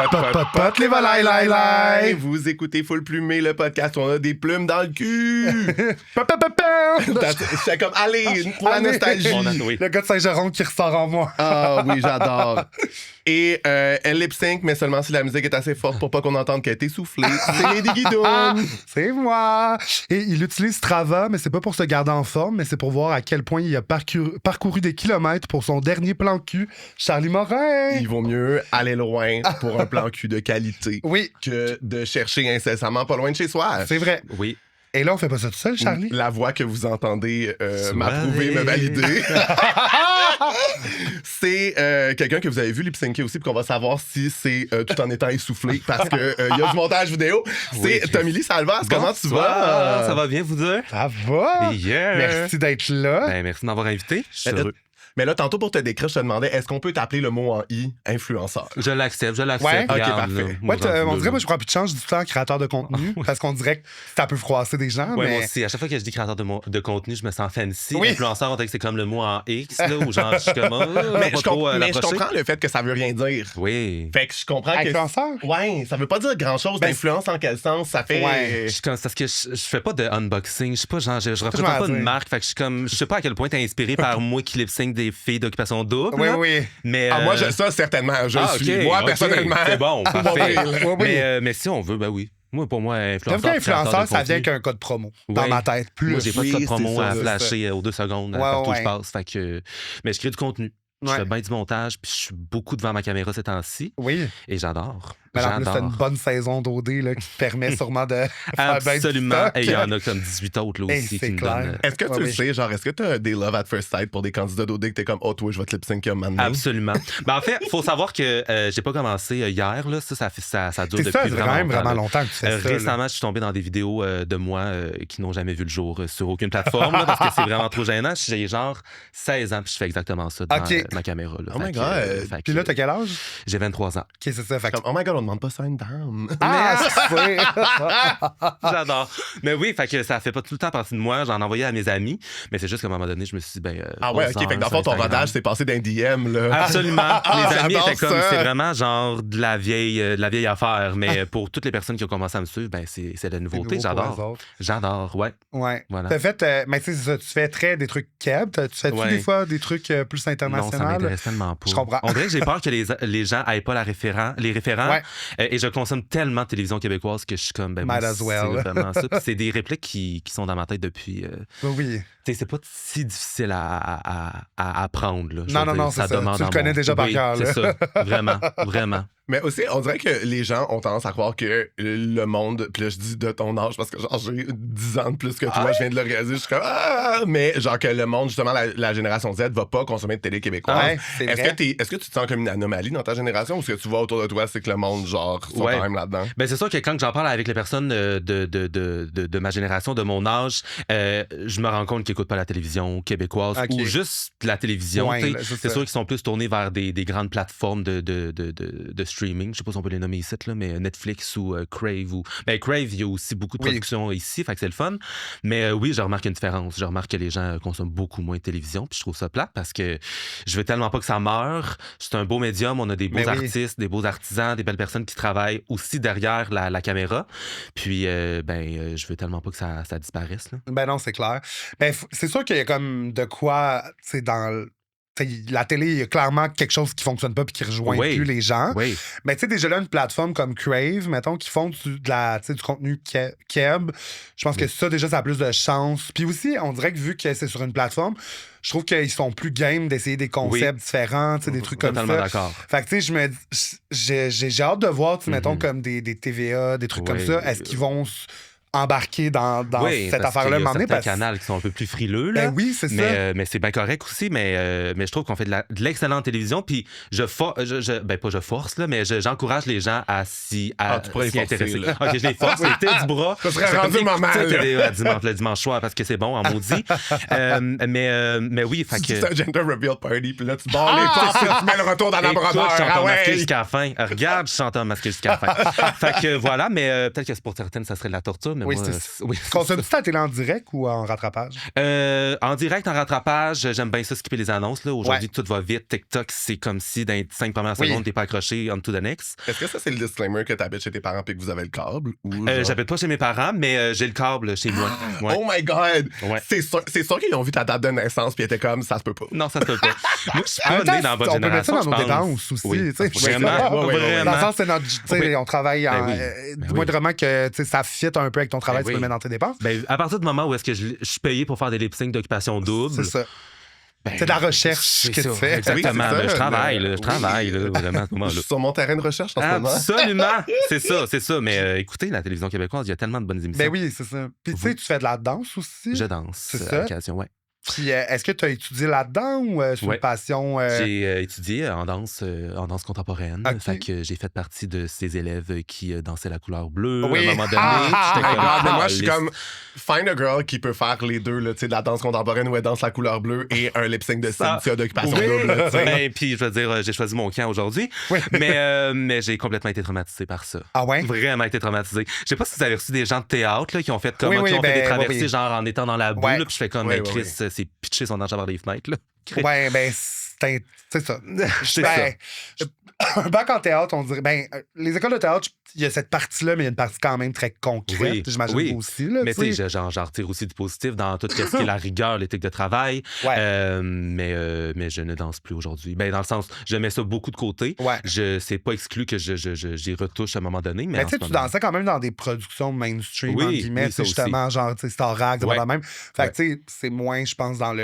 Pot, les volailles, lai, lai. Vous écoutez Full Plumé, le podcast où on a des plumes dans le cul. J'étais comme, allez, pour la nostalgie. Le gars de Saint-Jérôme qui ressort en moi. Ah oui, j'adore. Et elle lip-sync, mais seulement si la musique est assez forte pour pas qu'on entende qu'elle est essoufflée. C'est Lady Guidoune. C'est moi. Et il utilise Strava, mais c'est pas pour se garder en forme, mais c'est pour voir à quel point il a parcouru des kilomètres pour son dernier plan cul, Charlie Morin. Il vaut mieux aller loin pour un plan cul de qualité que de chercher incessamment pas loin de chez soi. C'est vrai. Oui. Et là, on fait pas ça tout seul, Charlie? La voix que vous entendez m'approuver, me valider. C'est quelqu'un que vous avez vu lip-syncer aussi, puis qu'on va savoir si c'est tout en étant essoufflé, parce que il y a du montage vidéo. C'est Tommy Lee Salvas. Comment tu vas? Ça va bien, vous deux? Ça va? Yeah. Merci d'être là. Ben, merci de m'avoir invité. Je suis heureux. Mais là, tantôt pour te décrire, je te demandais, est-ce qu'on peut t'appeler le mot en I, influenceur? Je l'accepte. Ouais, ok, Regarde, parfait. là, moi, On dirait, moi, je crois plus de chance, je dis tout le temps créateur de contenu, parce qu'on dirait que ça peut froisser des gens. Ouais, mais... moi aussi. À chaque fois que je dis créateur de contenu, je me sens fancy. Oui. Influenceur, on dirait que c'est comme le mot en X, là, où genre, je suis comme, Mais je comprends le fait que ça veut rien dire. Oui. Fait que je comprends que... Influenceur? Ouais, ça veut pas dire grand-chose. D'influence, en quel sens? Ça fait... Ouais. C'est parce que je fais pas de unboxing, je sais pas, genre, je représente pas une marque, fait que je suis comme, je sais pas à quel point t'es inspiré par moi qui lip-sync des filles d'occupation double. Oui, là. oui. Mais, moi, ça, certainement. Moi, personnellement. C'est bon, parfait. Oui. Mais si on veut, ben oui. Moi, pour moi, J'aime influenceur. qu'influenceur, ça vient qu'un code promo dans ma tête. Plus. Moi, j'ai pas de code promo ça, à c'est flasher aux 2 secondes partout où je passe. Fait que... Mais je crée du contenu. Je fais bien du montage, puis je suis beaucoup devant ma caméra ces temps-ci. Oui. Et j'adore. Mais en plus, c'est une bonne saison d'OD là, qui te permet sûrement de faire bien du Absolument. stock. Et il y en a comme 18 autres là, aussi qui me donnent. Est-ce que tu le sais, genre, est-ce que tu as des love at first sight pour des candidats d'OD que t'es comme, oh, toi, je vais te lip-syncer maintenant? Absolument. Ben, en fait, il faut savoir que j'ai pas commencé hier. Là. Ça dure depuis ça, vraiment longtemps que tu fais ça. Récemment, je suis tombé dans des vidéos de moi qui n'ont jamais vu le jour sur aucune plateforme là, parce que c'est vraiment trop gênant. J'ai genre 16 ans puis je fais exactement ça devant ma caméra. Là. Oh my God. Puis là, t'as quel âge? J'ai 23 ans. OK, c'est ça. Fait que... Oh my God, on demande pas ça à une dame. Ah, c'est J'adore. Mais oui, fait que ça fait pas tout le temps partie de moi. J'en envoyais à mes amis. Mais c'est juste qu'à un moment donné, je me suis dit, ah ouais, OK. Fait que dans le fond, ton rodage s'est passé d'un DM, là. Absolument. Les amis étaient comme, ça. c'est vraiment genre de la vieille affaire. Mais pour toutes les personnes qui ont commencé à me suivre, ben c'est la nouveauté. J'adore, ouais. Ouais. Voilà. T'as fait, mais tu sais, tu fais des trucs keb. Tu fais-tu des fois des trucs plus internationaux? Non, ça m'intéresse tellement pas. Je comprends. On dirait que j'ai peur que les gens n'aient pas les référents. Ouais. Et je consomme tellement de télévision québécoise que je suis comme, Might as well. c'est vraiment ça. Puis c'est des répliques qui sont dans ma tête depuis... Oui. Tu sais, c'est pas si difficile à apprendre. Là, non, c'est ça. Tu le connais déjà par cœur. C'est ça. Vraiment. Mais aussi, on dirait que les gens ont tendance à croire que le monde, puis là, je dis de ton âge parce que genre j'ai 10 ans de plus que toi, je viens de le réaliser, je suis comme mais genre que le monde, justement, la génération Z va pas consommer de télé québécoise. Ouais, est-ce que tu te sens comme une anomalie dans ta génération ou ce que tu vois autour de toi, c'est que le monde, genre, sont quand même là-dedans? Ben c'est sûr que quand j'en parle avec les personnes de ma génération, de mon âge, je me rends compte qu'ils écoutent pas la télévision québécoise ou juste la télévision. Ouais, c'est sûr qu'ils sont plus tournés vers des grandes plateformes de streaming. Je sais pas si on peut les nommer ici, là, mais Netflix ou Crave. Crave, il y a aussi beaucoup de production ici, fait que c'est le fun. Mais oui, je remarque une différence. Je remarque que les gens consomment beaucoup moins de télévision, puis je trouve ça plate parce que je veux tellement pas que ça meure. C'est un beau médium, on a des beaux artistes, des beaux artisans, des belles personnes qui travaillent aussi derrière la caméra. Puis, je veux tellement pas que ça disparaisse. Là. Ben non, c'est clair. Ben, c'est sûr qu'il y a comme de quoi, tu sais, la télé, il y a clairement quelque chose qui fonctionne pas puis qui rejoint plus les gens. Oui. Mais tu sais, déjà là, une plateforme comme Crave, mettons, qui font du contenu keb, je pense que ça, déjà, ça a plus de chance. Puis aussi, on dirait que vu que c'est sur une plateforme, je trouve qu'ils sont plus game d'essayer des concepts différents, des trucs comme ça. Totalement d'accord. Fait que tu sais, j'ai hâte de voir, mettons, comme des TVA, des trucs comme ça. Est-ce qu'ils vont embarquer dans cette affaire-là. Il y a certains canaux qui sont un peu plus frileux. Là. Ben oui, c'est ça. Mais c'est bien correct aussi. Mais je trouve qu'on fait de l'excellente télévision. Puis pas je force, là, mais j'encourage les gens à s'y intéresser. Là. OK, je les force. Les têtes du bras. Ça serait rendu le moment. Le dimanche soir parce que c'est bon, en maudit. mais oui, fait que... C'est un gender reveal party. Puis là, tu barres les portes et tu mets le retour dans la brodeur. Je chante masqué jusqu'à la fin. Regarde, je chante masqué jusqu'à la fin. Fait que voilà, mais peut-être que pour certaines, ça serait de la torture. mais Oui, moi, c'est oui, consommes-tu ta télé en direct ou en rattrapage? En direct, en rattrapage, j'aime bien ça, skipper les annonces. Là. Aujourd'hui, tout va vite. TikTok, c'est comme si dans les 5 premières secondes, t'es pas accroché on to the next. Est-ce que ça, c'est le disclaimer que t'habites chez tes parents et que vous avez le câble? J'habite pas chez mes parents, mais j'ai le câble chez moi. Ouais. Oh my God! Ouais. C'est sûr qu'ils ont vu ta date de naissance puis ils étaient comme, ça se peut pas. Non, ça se peut pas. Moi, je suis En pas même temps, né dans la bonne on peut mettre ça génération. dans nos je pense. dépenses aussi. Oui, tu sais. vraiment, ouais. Dans le sens, c'est notre, tu sais, Oui. on travaille Ben en, oui. du Ben moindrement que tu sais, ça fit un peu avec ton travail, Ben tu peux le oui. mettre dans tes dépenses. Ben, à partir du moment où est-ce que je suis payé pour faire des lip-syncs d'occupation double, C'est ça. ben, C'est de la recherche c'est que ça, tu fais. Exactement. Oui, c'est ça, je travaille, le- là, je travaille, là, vraiment, à ce Je moment-là. suis sur mon terrain de recherche en ce moment. Absolument! C'est ça. Mais écoutez, la télévision québécoise, il y a tellement de bonnes émissions. Ben oui, c'est ça. Puis tu sais, tu fais de la danse aussi. Je danse C'est à ça? l'occasion, ouais. Puis est-ce que tu as étudié là-dedans ou c'est Ouais. une passion? J'ai étudié en danse contemporaine. Ok. Fait que j'ai fait partie de ces élèves qui dansaient la couleur bleue Oui. à un moment donné. Ah, J'étais Oh my comme, God, mais moi, je suis lisse. comme, find a girl qui peut faire les deux, là, tu sais, de la danse contemporaine où elle danse la couleur bleue et un lip sync de Ça- Cynthia d'occupation Oui. double, là, tu sais. Ben, puis je veux dire, j'ai choisi mon camp aujourd'hui, Oui. mais j'ai complètement été traumatisé par ça. Ah ouais? Vraiment été traumatisé. Je sais pas si vous avez reçu des gens de théâtre là, qui ont fait comme Oui, qui oui, ont fait des ben, traversées oui. genre en étant dans la boue, Ouais. là, puis je fais comme Oui, ben, oui, Chris, c'est pitché son argent par les fenêtres là. Ouais, ben c'est ça. C'est Ben, un bac en théâtre, on dirait. Ben, les écoles de théâtre, il y a cette partie-là, mais il y a une partie quand même très concrète. Oui, J'imagine oui. vous aussi. Là, Mais tu sais. tu sais, j'en retire aussi du positif dans tout ce qui est la rigueur, l'éthique de travail. Ouais. Mais je ne danse plus aujourd'hui. Ben, dans le sens, je mets ça beaucoup de côté. Ouais. C'est pas exclu que j'y retouche à un moment donné. Mais Mais en tu sais, ce tu moment- dansais quand même dans des productions mainstream, Oui, entre guillemets, oui, tu sais, ça justement, genre, tu sais, Starac, des Ouais. affaires de même. Fait que, tu sais, c'est moins, je pense, dans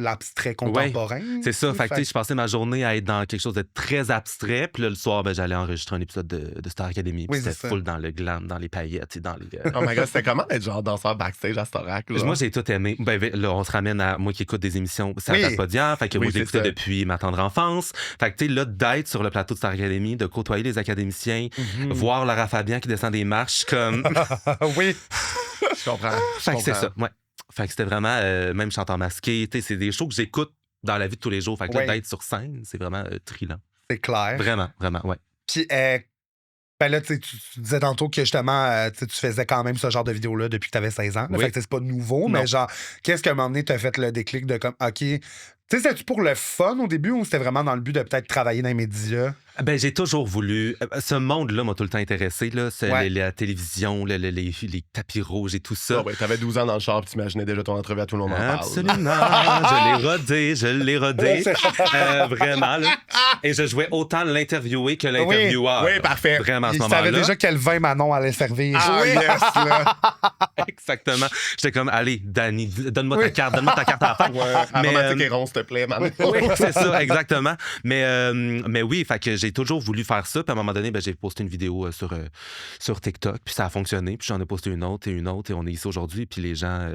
l'abstrait contemporain. C'est ça. Fait que, tu sais, Fait je passais ma journée à être dans quelque chose de très abstrait. Puis là, le soir, ben, j'allais enregistrer un épisode de Star Academy. Puis Oui, c'est c'était ça. full dans le glam, dans les paillettes et dans les. Oh my God, c'était comment être genre danseur backstage à Starac, là? Moi, j'ai tout aimé. Ben, là, on se ramène à moi qui écoute des émissions, ça Oui. passe pas d'hier. Fait que Oui, moi, c'est j'écoutais ça. depuis ma tendre enfance. Fait que, tu sais, là, d'être sur le plateau de Star Academy, de côtoyer les académiciens, Mhm. voir Lara Fabian qui descend des marches, comme. oui. Je comprends. Fait que c'est comprends. ça. Ouais. Fait que c'était vraiment, même chanteur masqué. Tu sais, c'est des shows que j'écoute dans la vie de tous les jours. Fait que là, Ouais. d'être sur scène, c'est vraiment thrillant. C'est clair. Vraiment, ouais. Puis, ben là, tu sais, tu disais tantôt que justement, tu sais, tu faisais quand même ce genre de vidéo-là depuis que tu avais 16 ans. là. Oui. Fait que c'est pas nouveau, Non. mais genre, qu'est-ce qu'à un moment donné t'a fait le déclic de comme, OK. Tu sais, c'était-tu pour le fun au début ou c'était vraiment dans le but de peut-être travailler dans les médias? Ben, j'ai toujours voulu. Ce monde-là m'a tout le temps intéressé. Là. C'est Ouais. la télévision, les tapis rouges et tout ça. Ah ouais, t'avais 12 ans dans le char puis t'imaginais déjà ton entrevue à tout le monde en parle. Absolument. je l'ai rodé. Vraiment, là. Et je jouais autant l'interviewé que l'intervieweur. Oui, parfait. Vraiment, à ce Il moment-là. savait déjà quel vin Manon allait servir. Ah yes, là. Exactement. J'étais comme, allez, Danny, donne-moi Oui. ta carte à la fin. Ouais, Mais, aromatique et rond, s'il te plaît, man. Oui, c'est ça, exactement. Mais oui, fait que j'ai toujours voulu faire ça. Puis à un moment donné, ben, j'ai posté une vidéo sur TikTok, puis ça a fonctionné. Puis j'en ai posté une autre, et on est ici aujourd'hui, puis les gens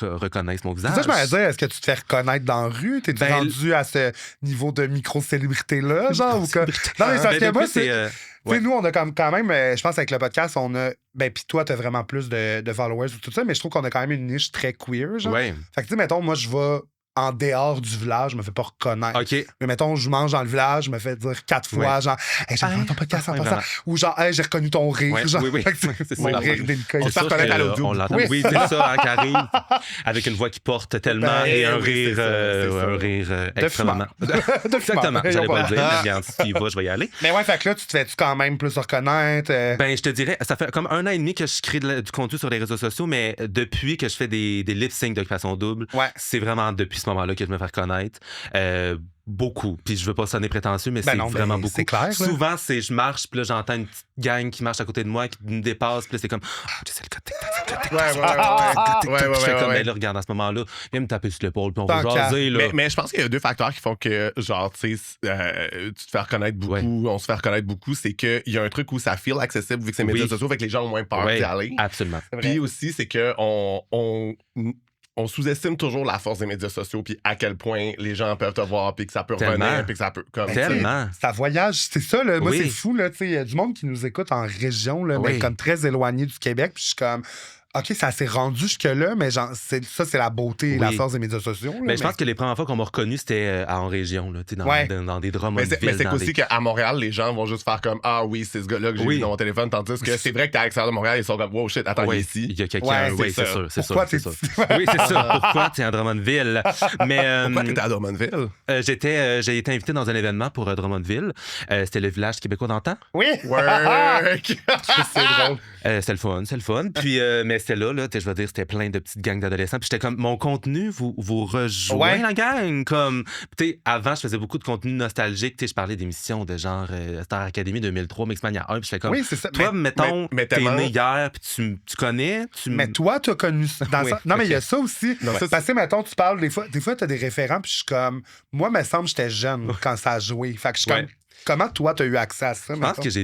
reconnaissent mon visage. C'est ça, je me disais, est-ce que tu te fais reconnaître dans la rue? T'es-tu Ben, rendu à ce niveau de micro-célébrité-là, genre? Ou que... Non, mais c'est parce Ben, que moi, depuis, c'est... Tu sais, ouais. nous, on a quand même, je pense, avec le podcast, on a. Ben, puis toi, t'as vraiment plus de followers ou tout ça, mais je trouve qu'on a quand même une niche très queer, genre. Ouais. Fait que, tu sais, mettons, moi, je vais en dehors du village, je me fais pas reconnaître. OK. Mais mettons, je mange dans le village, je me fais dire 4 fois, genre, hey, j'ai reconnu ton podcast en Ouais, passant. vraiment. Ou genre, hey, j'ai reconnu ton rire. Ouais, genre. oui. Fait que C'est mon ça. rire d'Inca. On C'est se fait sûr reconnaître à que, l'audio. on l'entend. Oui. Oui, c'est ça, hein, qui arrive avec une voix qui porte tellement Ben, et un oui, rire, c'est ça. un rire De extrêmement. De Exactement, fumeur. j'allais pas le dire, mais regarde, si tu y vas, je vais y aller. Mais ouais, fait que là, tu te fais-tu quand même plus reconnaître? Ben, je te dirais, ça fait comme 1 an et demi que je crée du contenu sur les réseaux sociaux, mais depuis que je fais des lip-syncs d'occupation double, Ouais. c'est vraiment depuis ce moment-là que je me fais reconnaître. Beaucoup. Puis je veux pas sonner prétentieux, mais Ben c'est non, vraiment mais beaucoup. c'est clair, là. Souvent, je marche, puis là, j'entends une petite gang qui marche à côté de moi, qui me dépasse, puis là, c'est comme, tu sais, le code TikTok, Ouais. Je fais comme, ben là, regarde, à ce moment-là, viens me taper sur l'épaule, puis on va Tant qu'à. jaser, là. Mais je pense qu'il y a deux facteurs qui font que, genre, tu sais, tu te fais reconnaître beaucoup, Ouais. on se fait reconnaître beaucoup, c'est qu'il y a un truc où ça feel accessible vu que c'est médias Oui. sociaux, fait que les gens ont moins peur Ouais, d'y aller. absolument. Puis aussi, c'est que on sous-estime toujours la force des médias sociaux, puis à quel point les gens peuvent te voir, puis que ça peut Tellement. revenir, puis que ça peut. Comme, Tellement. Ça voyage, c'est ça, là. Moi, Oui. c'est fou, là. Tu sais, il y a du monde qui nous écoute en région, là, mais Oui. comme très éloigné du Québec. Puis je suis comme, OK, ça s'est rendu jusque-là, mais genre, c'est la beauté et la Oui. force des médias sociaux. Là, Ben, je pense que les premières fois qu'on m'a reconnu, c'était en région, là, Ouais. dans des Drummondville. Mais c'est dans aussi des- qu'à Montréal, les gens vont juste faire comme Ah oui, c'est ce gars-là que j'ai Oui. vu dans mon téléphone. Tandis que c'est vrai que t'es à l'extérieur de Montréal, ils sont comme Wow shit, attends, il est Ouais, ici. il y a quelqu'un. Ouais, Oui, c'est c'est ça. sûr. C'est Pourquoi sûr, t'es c'est sûr. Oui, c'est ça. Pourquoi tu es à Drummondville? Mais Pourquoi t'étais à Drummondville? j'ai été invité dans un événement pour Drummondville. C'était le village québécois d'antan. Oui! Work! c'est drôle. C'est le fun. Puis, mais c'était là, je vais dire, c'était plein de petites gangs d'adolescents. Puis j'étais comme, mon contenu vous rejoint, Ouais. la gang. Comme, tu sais, avant, je faisais beaucoup de contenu nostalgique. Tu sais, je parlais d'émissions de genre Star Academy 2003, Mixmania 1. Puis j'étais comme, Oui, c'est ça. toi, mettons, mais t'es tellement- né hier, puis tu connais. Mais toi, tu as connu ça. Oui, Non, mais il y a ok. ça aussi. Non, ça, Parce que, mettons, tu parles, des fois, tu as des référents, puis je suis comme. Moi, me semble, j'étais jeune quand ça a joué. Fait que je suis Ouais. comme. Comment, toi, tu as eu accès à ça? Je pense que j'ai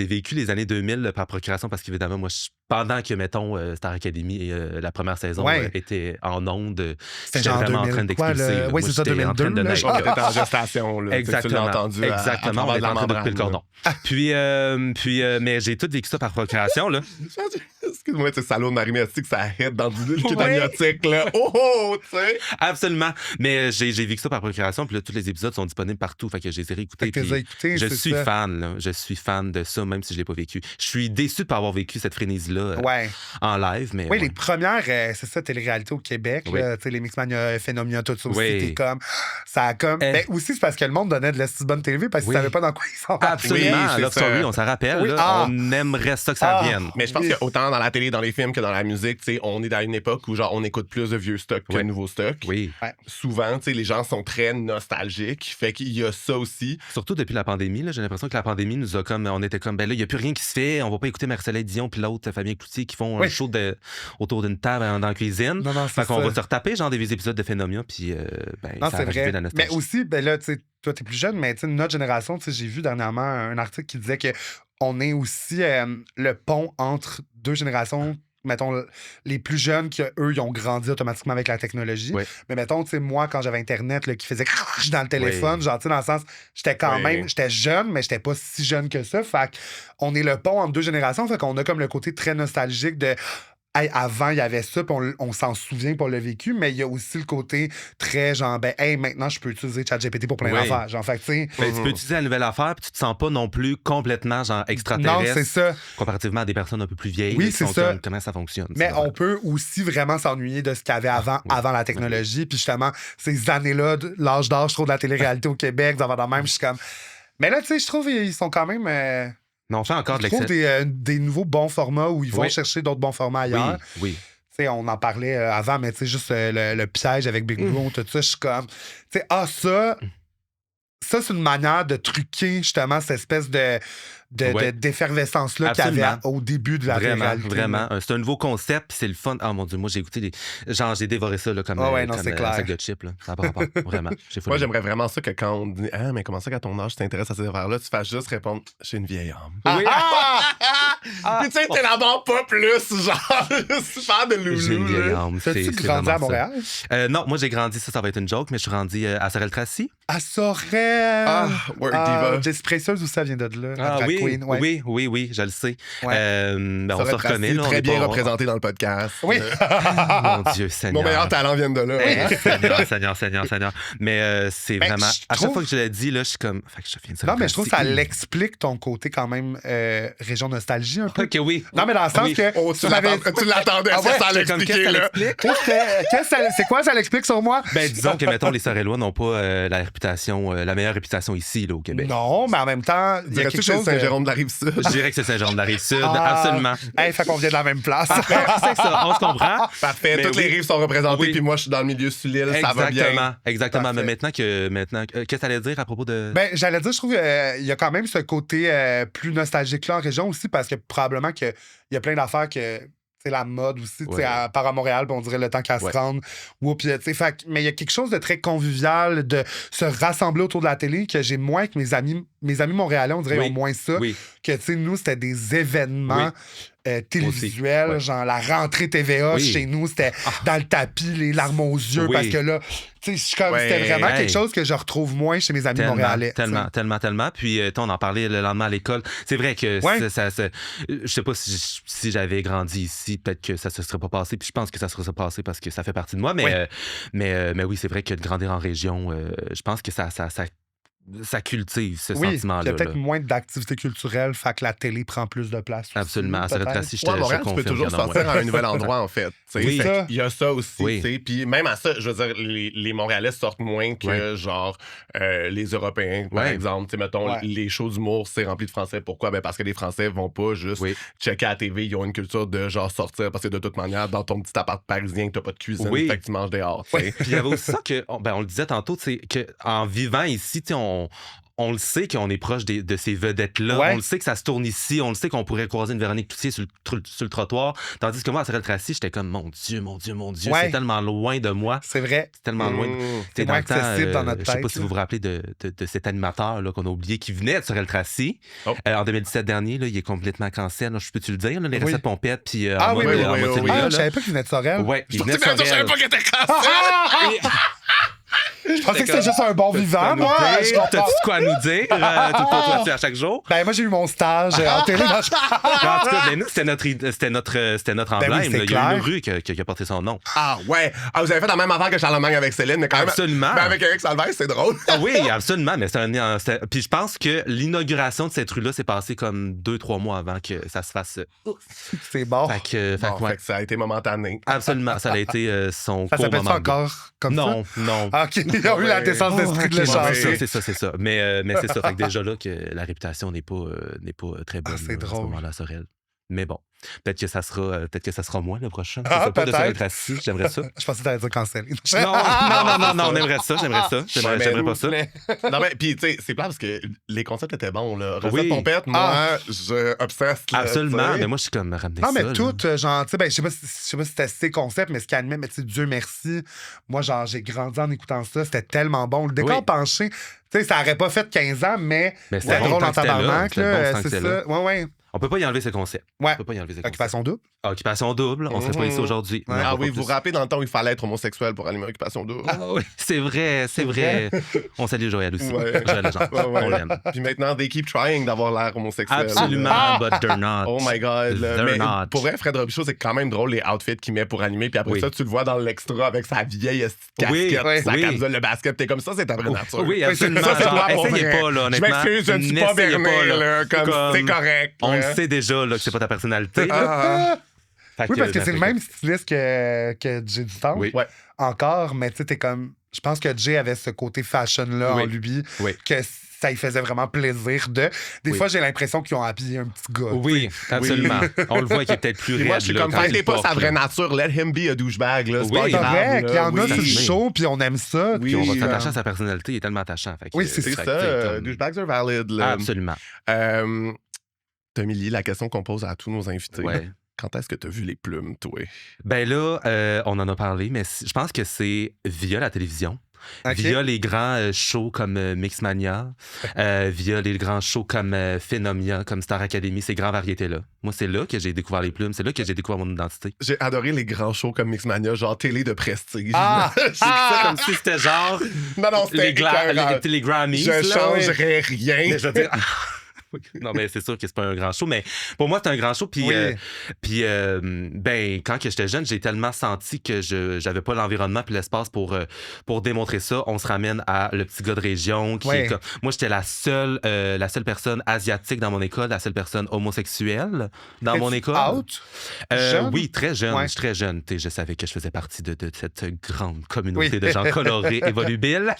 vécu les années 2000 par procuration parce qu'évidemment, moi, pendant que, mettons, Star Academy, la première saison Ouais. était en ondes, C'était j'étais genre vraiment en 2000 train quoi, d'expulser. là? là. Oui, Moi, c'est ça, j'étais en train de 2002, là, nager. On était en gestation, là. Tu Exactement. l'as entendu Exactement, à on travers était la en train de couper le membrane, cordon. Puis, mais j'ai tout vécu ça par procuration, là. Excuse-moi, tu sais, salaud de Marie Messi que ça hit dans du qui est Ouais. amniotique, là. Oh, tu sais. Absolument. Mais j'ai vécu ça par procuration, puis là, tous les épisodes sont disponibles partout, fait que je les ai réécoutés. Fait que t'es puis écouté, je c'est suis ça. fan, là. Je suis fan de ça, même si je l'ai pas vécu. Je suis déçu de pas avoir vécu cette frénésie-là Ouais. en live, mais Oui, ouais. les premières, c'est ça, télé-réalité au Québec, Oui. là, tu sais, les Mixmania, Phénomena, tout ça aussi, Oui. t'es comme. Ça a comme. Eh. Ben, aussi, c'est parce que le monde donnait de la si bonne télé parce qu'ils Oui. savaient pas dans quoi ils s'en Absolument. Oui, c'est Love ça. Story, on s'en rappelle. Oui, là. ah. On aimerait ça que ça Ah. revienne. Mais je pense Oui. que autant dans la télé, dans les films que dans la musique, tu sais, on est dans une époque où genre on écoute plus de vieux stocks que de Ouais. nouveaux stocks. Oui. Souvent, tu sais, les gens sont très nostalgiques. Fait qu'il y a ça aussi. Surtout depuis la pandémie, là, j'ai l'impression que la pandémie nous a comme. On était comme, ben là, il n'y a plus rien qui se fait. On va pas écouter Marcel Dion puis l'autre, Fabien Cloutier, qui font Oui. un show autour d'une table dans la cuisine. Non, Fait c'est qu'on ça. va se retaper, genre, des vieux épisodes de Phénomena, puis ben, Non, ça c'est a rajouté vrai. de la Mais nostalgie. aussi, ben là, tu sais, toi, t'es plus jeune, mais tu sais, notre génération, tu sais, j'ai vu dernièrement un article qui disait que on est aussi le pont entre deux générations. Mettons, les plus jeunes, eux, ils ont grandi automatiquement avec la technologie. Oui. Mais mettons, tu sais, moi, quand j'avais Internet, là, qui faisait dans le téléphone, genre, tu sais, dans le sens, j'étais quand Oui. même, j'étais jeune, mais j'étais pas si jeune que ça. Fait qu'on est le pont entre deux générations. Fait qu'on a comme le côté très nostalgique de. Hey, avant, il y avait ça, puis on s'en souvient, puis on l'a vécu, mais il y a aussi le côté très genre, ben, hey, maintenant, je peux utiliser ChatGPT pour plein Oui. d'affaires. Genre, fait que, tu sais. Ben, tu peux utiliser la nouvelle affaire, puis tu te sens pas non plus complètement genre extraterrestre. Non, c'est ça. Comparativement à des personnes un peu plus vieilles. Oui, là, qui c'est sont ça. comme, comment ça fonctionne. Mais c'est on vrai. peut aussi vraiment s'ennuyer de ce qu'il y avait avant, oui. avant la technologie. Puis justement, ces années-là, l'âge d'or, je trouve, de la télé-réalité au Québec, ça va dans le même, je suis comme. Mais là, tu sais, je trouve qu'ils sont quand même. Mais on fait encore de Je trouve l'excellent. des nouveaux bons formats où ils vont Oui. chercher d'autres bons formats ailleurs. Oui. Tu sais, on en parlait avant, mais tu sais, juste le piège avec Big Blue, tout ça, je suis comme. Tu sais, ça, c'est une manière de truquer justement cette espèce Ouais. d'effervescence-là qu'il y avait Absolument. au début de la Vraiment, télé-réalité. vraiment. C'est un nouveau concept, puis c'est le fun. Ah mon Dieu, moi j'ai écouté genre j'ai dévoré ça là, comme, Ah ouais, non, comme c'est clair. un sac de chips. Là. Ça n'a pas rapport. Vraiment. J'ai Moi, full j'aimerais vraiment ça que quand on dit Ah, mais comment ça qu'à ton âge, tu t'intéresses à ces affaires-là, tu fasses juste répondre J'ai une vieille âme. Oui. Puis tu sais, t'élaborres pas plus, genre, super de loulou. J'ai une vieille là. âme. T'as-tu c'est grandi à vraiment ça. Montréal? Non, moi j'ai grandi, ça va être une joke, mais je suis rendu à Sorel-Tracy. À Sorel! Ah, Word Diva. Jessie Précieuse, où ça vient de là? la Ah drag oui, queen, ouais. oui, je le sais. Ouais. Ben, on Ça se va être reconnaît. assez Là, on très est bien pas- représenté dans le podcast. Oui. Mon Dieu, Seigneur. Mon meilleur talent vient de là. Eh, Seigneur. Mais c'est Ben, vraiment. je À chaque trouve- fois que je l'ai dit, là, je suis comme. Fait que je viens de Non, mais je trouve que ça Sorel-Tracy. l'explique ton côté quand même région nostalgie un peu. Ok, oui. Non, mais dans le sens Oui. que Oh, tu l'attendais, Ah ouais, ça J'étais comme, l'expliquer, qu'est-ce là. qu'elle explique? c'est quoi ça l'explique sur moi? Ben, disons que, mettons, les Sorellois n'ont pas la meilleure réputation ici, là, au Québec. Non, mais en même temps, il y a Dirais-tu quelque que c'est chose. Saint-Jérôme de la Rive-Sud? Je dirais que c'est Saint-Jean de la Rive-Sud, Ah. absolument. Hey, fait qu'on vient de la même place. C'est ça, on se comprend. Parfait, Mais toutes oui. les rives sont représentées, Oui. puis moi, je suis dans le milieu sur l'île, ça va bien. Exactement. Parfait. Mais maintenant, qu'est-ce que tu allais dire à propos de. Ben, j'allais dire, je trouve qu'il y a quand même ce côté plus nostalgique-là en région aussi, parce que probablement qu'il y a plein d'affaires que. C'est la mode aussi, tu sais, à part à Montréal, puis on dirait le temps qu'à se rendre. Puis, tu sais, mais il y a quelque chose de très convivial, de se rassembler autour de la télé que j'ai moins avec mes amis mes amis montréalais, on dirait, Oui. ils ont moins ça. Oui. Que, tu sais, nous, c'était des événements télévisuels, Ouais. genre la rentrée TVA Oui. chez nous, c'était dans le tapis, les larmes aux yeux, Oui. parce que là, tu sais, c'était vraiment Hey. quelque chose que je retrouve moins chez mes amis montréalais. Tellement. Puis, on en parlait le lendemain à l'école. C'est vrai que je sais pas si j'avais grandi ici, peut-être que ça se serait pas passé. Puis je pense que ça se serait passé parce que ça fait partie de moi. Mais oui, c'est vrai que de grandir en région, je pense que ça cultive ce sentiment-là. Il y a peut-être là. moins d'activités culturelles, fait que la télé prend plus de place. Aussi, Absolument. À peut-être. Sainte-Tracy, je Ouais, à te Montréal, tu peux confirme toujours qu'il y en a sortir moins. à un nouvel endroit, en fait. Oui. Fait qu'il y a ça aussi. Oui. tu sais. Puis même à ça, je veux dire, les Montréalais sortent moins que, genre, les Européens, par exemple. Tu sais, mettons, les shows d'humour, c'est rempli de Français. Pourquoi? Ben parce que les Français vont pas juste checker à la TV. Ils ont une culture de, genre, sortir. Parce que de toute manière, dans ton petit appart parisien, t'as pas de cuisine. Fait que tu manges dehors. tu sais. Puis il y avait aussi ça on le disait tantôt, qu'en vivant ici, on le sait qu'on est proche de ces vedettes-là. Ouais. On le sait que ça se tourne ici. On le sait qu'on pourrait croiser une Véronique Cloutier sur le trottoir. Tandis que moi, à Sainte-Tracy, j'étais comme, mon Dieu. Ouais. C'est tellement loin de moi. C'est vrai. C'est tellement loin. C'est Dans moins le temps, accessible dans notre je sais pas tête, si là. vous vous rappelez de cet animateur là, qu'on a oublié qui venait de Sainte-Tracy. En 2017 dernier, là, il est complètement cancel. Je peux-tu le dire? Là, les recettes pompettes. Puis, Ah oui, en mode celui-là, je savais pas qu'il venait de Sorel. Ouais, il Je venait de pensais que je savais Sorel. pas qu'il était cancel. Je pensais que c'était juste un bon vivant, moi. Je comprends. T'as-tu quoi à nous dire tout le temps à chaque jour? Ben, moi, j'ai eu mon stage en télé. En tout cas, ben, nous, c'était notre Ben oui, emblème. c'est là. Il y a clair. une rue qui a porté son nom. Ah ouais. Ah, vous avez fait la même affaire que Charlemagne avec Céline, mais quand même. Absolument. Mais avec Eric Salvaire, c'est drôle. Ah oui, absolument. Mais puis je pense que l'inauguration de cette rue-là s'est passée comme 2-3 mois avant que ça se fasse. C'est bon. Fait que, Bon, ouais. fait que ça a été momentané. Absolument. Ça a été son Ça court s'appelle moment. ça encore comme ça? Non. Ah, OK, ils ont eu la décence d'esprit de le Ouais, changer. c'est ça. Mais c'est ça. Fait que déjà là, que la réputation n'est pas très bonne c'est à ce drôle. moment-là à Sorel. Mais bon, peut-être que ça sera moi le prochain. Ah, Je sais pas de peut-être. Sainte-Tracy, j'aimerais ça. Je pensais que t'allais dire cancellé. Non, on aimerait ça. J'aimerais pas ça. Non, mais puis, tu sais, c'est plat parce que les concepts étaient bons, là. Recette Oui. pompette, moi, je obsesse. là, Absolument, tu sais. mais moi, je suis comme ramener Non, ça. mais là. tout, genre, tu sais, ben, je sais pas si c'était ces concepts, mais ce qui animait, mais tu sais, Dieu merci. Moi, genre, j'ai grandi en écoutant ça. C'était tellement bon. Le décor Oui. penché, tu sais, ça aurait pas fait 15 ans, mais Mais c'était bon drôle tant en que c'était là. tabarnak, C'était bon là. tant que C'est c'était là. ça. Ouais. On peut pas y enlever ce concept. Ouais. On peut pas y enlever ce concept. Occupation double. Occupation double, on serait pas ici aujourd'hui. Ouais. Non, Ah pas oui, plus. vous rappelez dans le temps où il fallait être homosexuel pour animer Occupation double. Ah oui, c'est vrai. On salue Joël aussi. Ouais. Joël Legendre. Ouais. On l'aime. Puis maintenant, they keep trying d'avoir l'air homosexuel. Absolument, but they're not. Oh my God. là. They're Mais not. pour vrai, Fred Robichaud, c'est quand même drôle les outfits qu'il met pour animer. Puis après Oui. ça, tu le vois dans l'extra avec sa vieille casquette, Oui, sa oui. camisole, le basket. T'es comme ça, c'est ta vraie nature. Oui, absolument. Ça, c'est toi, pour Essayez vrai. pas, là, Je honnêtement. m'excuse, je ne suis pas N'essayez berné, pas, là. Comme c'est correct. On là. le sait déjà là, que c'est pas ta personnalité. là. Ah, Fait Oui, parce que ben, c'est le fait même styliste que Jay du temps. Oui. Ouais. Encore, mais tu sais, t'es comme. Je pense que Jay avait ce côté fashion-là Oui. en lui, Oui. que ça lui faisait vraiment plaisir de. Des Oui. fois, j'ai l'impression qu'ils ont habillé un petit gars. Oui, absolument. On le voit qu'il est peut-être plus Puis raide. moi, je suis là, comme, quand il faites pas porte, sa vraie là. nature. Let him be a douchebag. Là. C'est Oui. pas C'est grave. correct, il y en a oui. sur le show, puis on aime ça. Puis on va Oui, s'attacher à sa personnalité, il est tellement attachant. Fait que, Oui, c'est C'est fait ça. que, tu sais, comme- Douchebags are valid. Là. Absolument. Tommy Lee, la question qu'on pose à tous nos invités. Ouais. Quand est-ce que tu as vu les plumes, toi? Ben là, on en a parlé, mais je pense que c'est via la télévision. OK. Via les grands shows comme Mixmania, via les grands shows comme Phenomia, comme Star Academy, ces grands variétés-là. Moi, c'est là que j'ai découvert les plumes, c'est là que j'ai découvert mon identité. J'ai adoré les grands shows comme Mixmania, genre télé de prestige. Ah! C'est ça comme si c'était genre Non, non, c'était écœurant. les Grammys. Je là, changerais ouais. rien. Mais je veux dire... Non, mais c'est sûr que c'est pas un grand show, mais pour moi, c'est un grand show. Puis, Oui. ben, quand que j'étais jeune, j'ai tellement senti que j'avais pas l'environnement puis l'espace pour démontrer ça. On se ramène à le petit gars de région qui est comme... Moi, j'étais la seule personne asiatique dans mon école, la seule personne homosexuelle dans mon école. Out? Jeune? Oui, très jeune. Ouais. Très jeune. Tu sais, je savais que je faisais partie de cette grande communauté de gens colorés et volubiles.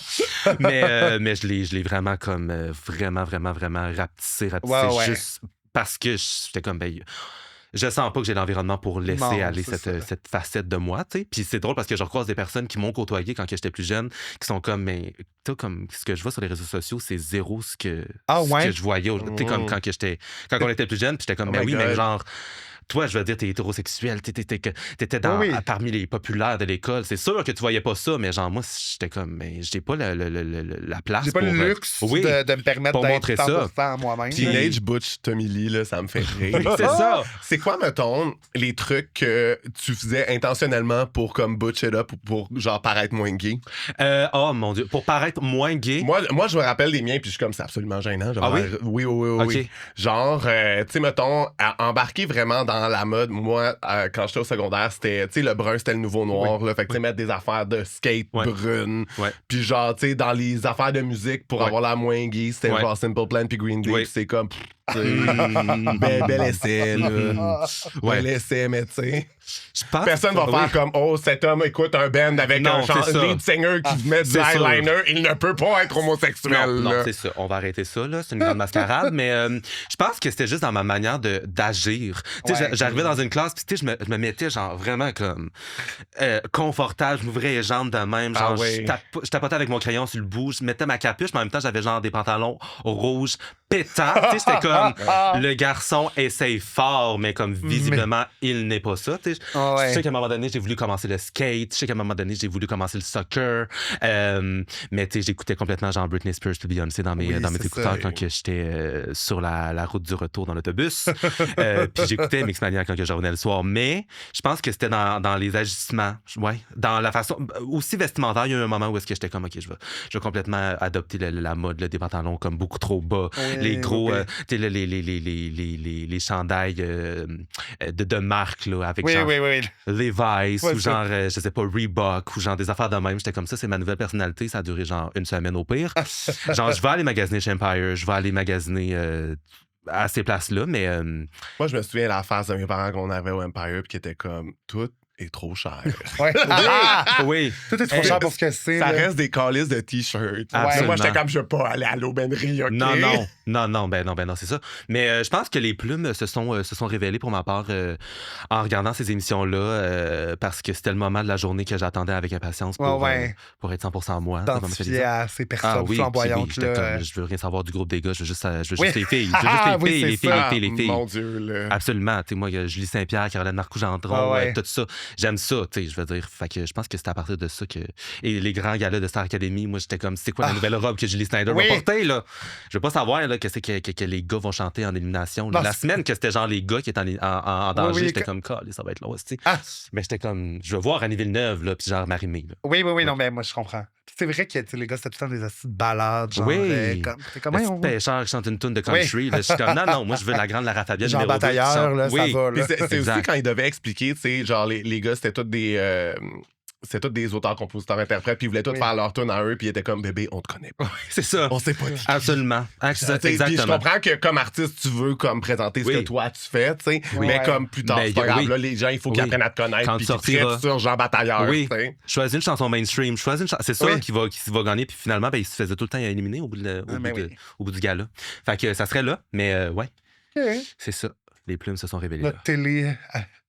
Mais je l'ai vraiment comme vraiment rapetissé Ouais. juste parce que j'étais comme ben, je sens pas que j'ai l'environnement pour laisser Non, aller c'est ça. cette facette de moi, tu sais. Puis c'est drôle parce que je recroise des personnes qui m'ont côtoyé quand que j'étais plus jeune, qui sont comme mais tu sais comme ce que je vois sur les réseaux sociaux, c'est zéro ce que Ah ce ouais? que je voyais, tu sais comme quand on était plus jeune, puis j'étais comme Oh ben my oui, God. mais genre toi, je veux dire, t'es hétérosexuel, t'étais parmi les populaires de l'école. C'est sûr que tu voyais pas ça, mais genre, moi, j'étais comme, mais j'ai pas la place. J'ai pas le luxe de me permettre d'être 100% moi-même. Teenage Butch Tommy Lee, là, ça me fait rire. C'est ça. C'est quoi, mettons, les trucs que tu faisais intentionnellement pour comme butch it up ou pour genre paraître moins gay? Oh mon Dieu, pour paraître moins gay. Moi, je me rappelle des miens, puis je suis comme, c'est absolument gênant. Genre, oui? Oui. Genre, tu sais, mettons, embarquer vraiment dans la mode. Moi, quand j'étais au secondaire, c'était, tu sais, le brun, c'était le nouveau noir. Là, fait que, tu sais, mettre des affaires de skate brunes. Puis genre, tu sais, dans les affaires de musique, pour avoir la moins gay, c'était genre Simple Plan puis Green Day. C'est comme... bel essai, là. Bel essai, mais tu sais... Personne va faire comme cet homme écoute un band avec un lead singer qui met du eyeliner, il ne peut pas être homosexuel. Non, c'est ça. On va arrêter ça, là. C'est une grande mascarade. Mais je pense que c'était juste dans ma manière d'agir. J'arrivais dans une classe, puis je me mettais genre vraiment comme confortable. Je m'ouvrais les jambes de même. Genre, je tapotais avec mon crayon sur le bout. Je mettais ma capuche, mais en même temps, j'avais genre des pantalons rouges pétants. J'étais comme le garçon essaye fort, mais comme visiblement, il n'est pas ça. Je sais qu'à un moment donné, j'ai voulu commencer le skate. Je sais qu'à un moment donné, j'ai voulu commencer le soccer. Mais tu sais, j'écoutais complètement genre Britney Spears puis Beyoncé dans mes écouteurs quand j'étais sur la route du retour dans l'autobus. Puis j'écoutais Mixmania quand je revenais le soir. Mais je pense que c'était dans les agissements. Dans la façon... Aussi vestimentaire, il y a eu un moment où est-ce que j'étais comme, OK, je vais complètement adopter la mode, des pantalons comme beaucoup trop bas. Les gros... tu sais, les chandails de marque, là, avec genre Levi's ou genre, je sais pas, Reebok ou genre des affaires de même. J'étais comme ça, c'est ma nouvelle personnalité. Ça a duré genre une semaine au pire. Genre, je vais aller magasiner chez Empire, je vais aller magasiner à ces places-là, mais... Moi, je me souviens de la phase de mes parents qu'on avait au Empire puis qui était comme, tout est trop cher. Oui. Tout est trop cher pour ce que c'est. Ça reste des calices de t-shirts. Moi, j'étais comme, je veux pas aller à l'aubainerie, OK? Non, c'est ça. Mais je pense que les plumes se sont révélées pour ma part en regardant ces émissions-là parce que c'était le moment de la journée que j'attendais avec impatience pour être 100% moi. D'identifier à ces personnes flamboyantes. Je veux rien savoir du groupe des gars, je veux juste les filles. Je veux juste les filles. Mon Dieu, là. Absolument. Moi, Julie Saint-Pierre, Caroline Marcoux-Gendron, tout ça. J'aime ça, tu sais, je veux dire. Fait que je pense que c'est à partir de ça que... Et les grands galas de Star Academy, moi, j'étais comme, c'est quoi la nouvelle robe que Julie Snyder va porter, là? Je veux pas savoir, là, qu'est-ce que les gars vont chanter en élimination. La semaine que c'était genre les gars qui étaient en danger, j'étais comme, ça va être long aussi. Mais j'étais comme, je veux voir Annie Villeneuve, là, puis genre Marie-Mé. Oui, non, mais moi, je comprends. C'est vrai que les gars, c'était tout le temps des astuces de balades. Genre, c'est comme un pêcheur qui chante une tune de country. Là, je suis comme, non, moi, je veux la grande Lara Fabian. Jean Batailleur, là, ça va. Là. C'est aussi quand ils devaient expliquer, tu sais, genre, les gars, c'était tous des auteurs, compositeurs, interprètes, puis ils voulaient tous faire leur tune à eux, puis ils étaient comme, bébé, on te connaît pas. C'est ça. On sait pas qui. Absolument. Exactement. Puis je comprends que comme artiste, tu veux comme présenter ce que toi tu fais, tu sais, mais comme plus tard, c'est pas grave. Là, les gens, il faut qu'ils apprennent à te connaître, puis qu'ils traitent sur Jean Batailleur. Choisis une chanson mainstream, c'est ça qui va gagner, puis finalement, il se faisait tout le temps éliminer au bout du gala. Fait que ça serait là, mais c'est ça. Les plumes se sont révélées. Notre télé,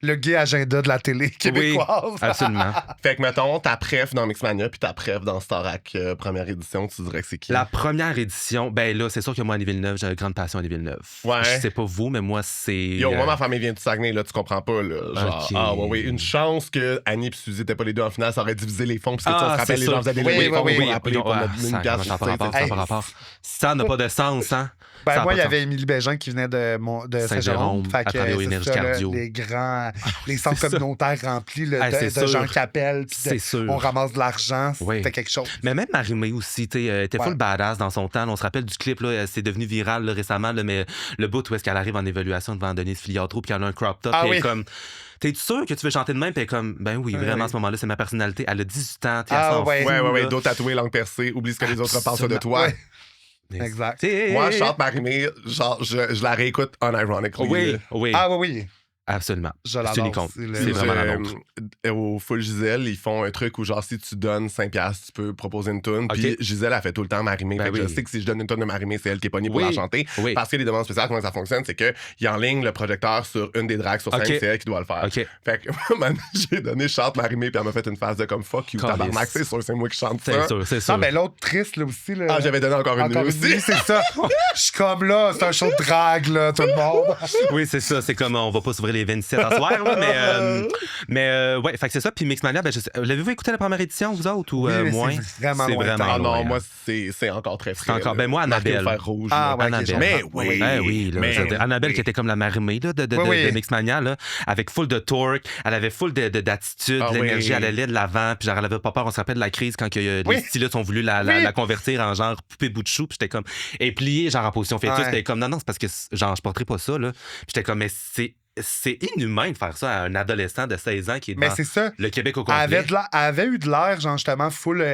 le gay agenda de la télé québécoise. Oui, absolument. Fait que, mettons, ta préf dans Mixmania puis ta préf dans Starac première édition, tu dirais que c'est qui? La première édition, ben là, c'est sûr que moi, Annie Villeneuve, j'ai une grande passion Annie Villeneuve. Ouais. Je sais pas vous, mais moi, c'est... Moi, ma famille vient du Saguenay, là, tu comprends pas, là. Genre, une chance que Annie et Suzy n'étaient pas les deux en finale, ça aurait divisé les fonds, parce que tu te rappelles, les gens faisaient des fonds pour appeler pour notre une gage. Ça n'a pas de sens, hein? Ben moi, il y avait Émilie Bégin qui venait de Saint-Jérôme. À travers Énergie Cardio. Les centres communautaires remplis de gens qui appellent. On ramasse de l'argent. C'était quelque chose. Mais même Marie-Mé aussi, était full badass dans son temps. On se rappelle du clip, là, c'est devenu viral là, récemment, là, mais le bout où est-ce qu'elle arrive en évaluation devant Denise Filiatro puis qu'elle a un crop top. Comme... T'es sûr que tu veux chanter de même? Puis comme, ben oui, vraiment, à ce moment-là, c'est ma personnalité. Elle a 18 ans. Ouais, dos tatoué, langue percée. Oublie ce que les autres pensent de toi. Exact. Moi, je chante Marie-Mé, genre, je la réécoute unironically. Oui. Ah oui. Absolument. Je l'adore. C'est une icône. C'est vraiment la nôtre. Au Full Gisèle, ils font un truc où, genre, si tu donnes 5$, tu peux proposer une tune. Puis Gisèle, elle fait tout le temps Marie-Mé. Je sais que si je donne une tune de Marie-Mé, c'est elle qui est pognée pour la chanter. Parce que les demandes spéciales, comment ça fonctionne, c'est qu'il enligne le projecteur sur une des drags sur scène, c'est elle qui doit le faire. Fait que moi, j'ai donné chante Marie-Mé, puis elle m'a fait une phase de comme fuck you, tabarnak, c'est sûr, c'est moi qui chante ça. C'est sûr. Non, mais l'autre triste, là aussi. Là, j'avais donné encore une aussi. C'est ça. Je suis comme là, c'est un show de drague, là, tout le monde. Oui, c'est ça. C'est comme on va pas s'ouvrir les 27 à soir, là, mais ouais, fait que c'est ça. Puis Mixmania, l'avez-vous écouté la première édition, vous autres, ou moins? C'est vraiment lointain. Ah non, loin, moi, c'est encore très frais. Encore, moi, Annabelle. Rouge, Annabelle. Mais oui. Oui, là, mais Annabelle qui était comme la marimée là, de Mixmania, là, avec full de torque, elle avait full d'attitude, d'énergie, elle allait de l'avant, puis genre, elle avait pas peur, on se rappelle de la crise quand les stylistes ont voulu la convertir en genre poupée bout de chou, puis j'étais comme, et pliée genre en position fœtus, j'étais comme, non, c'est parce que genre, je porterais pas ça, là. Puis j'étais comme, mais c'est inhumain de faire ça à un adolescent de 16 ans qui est dans le Québec au complet. Elle avait eu de l'air, genre, justement, full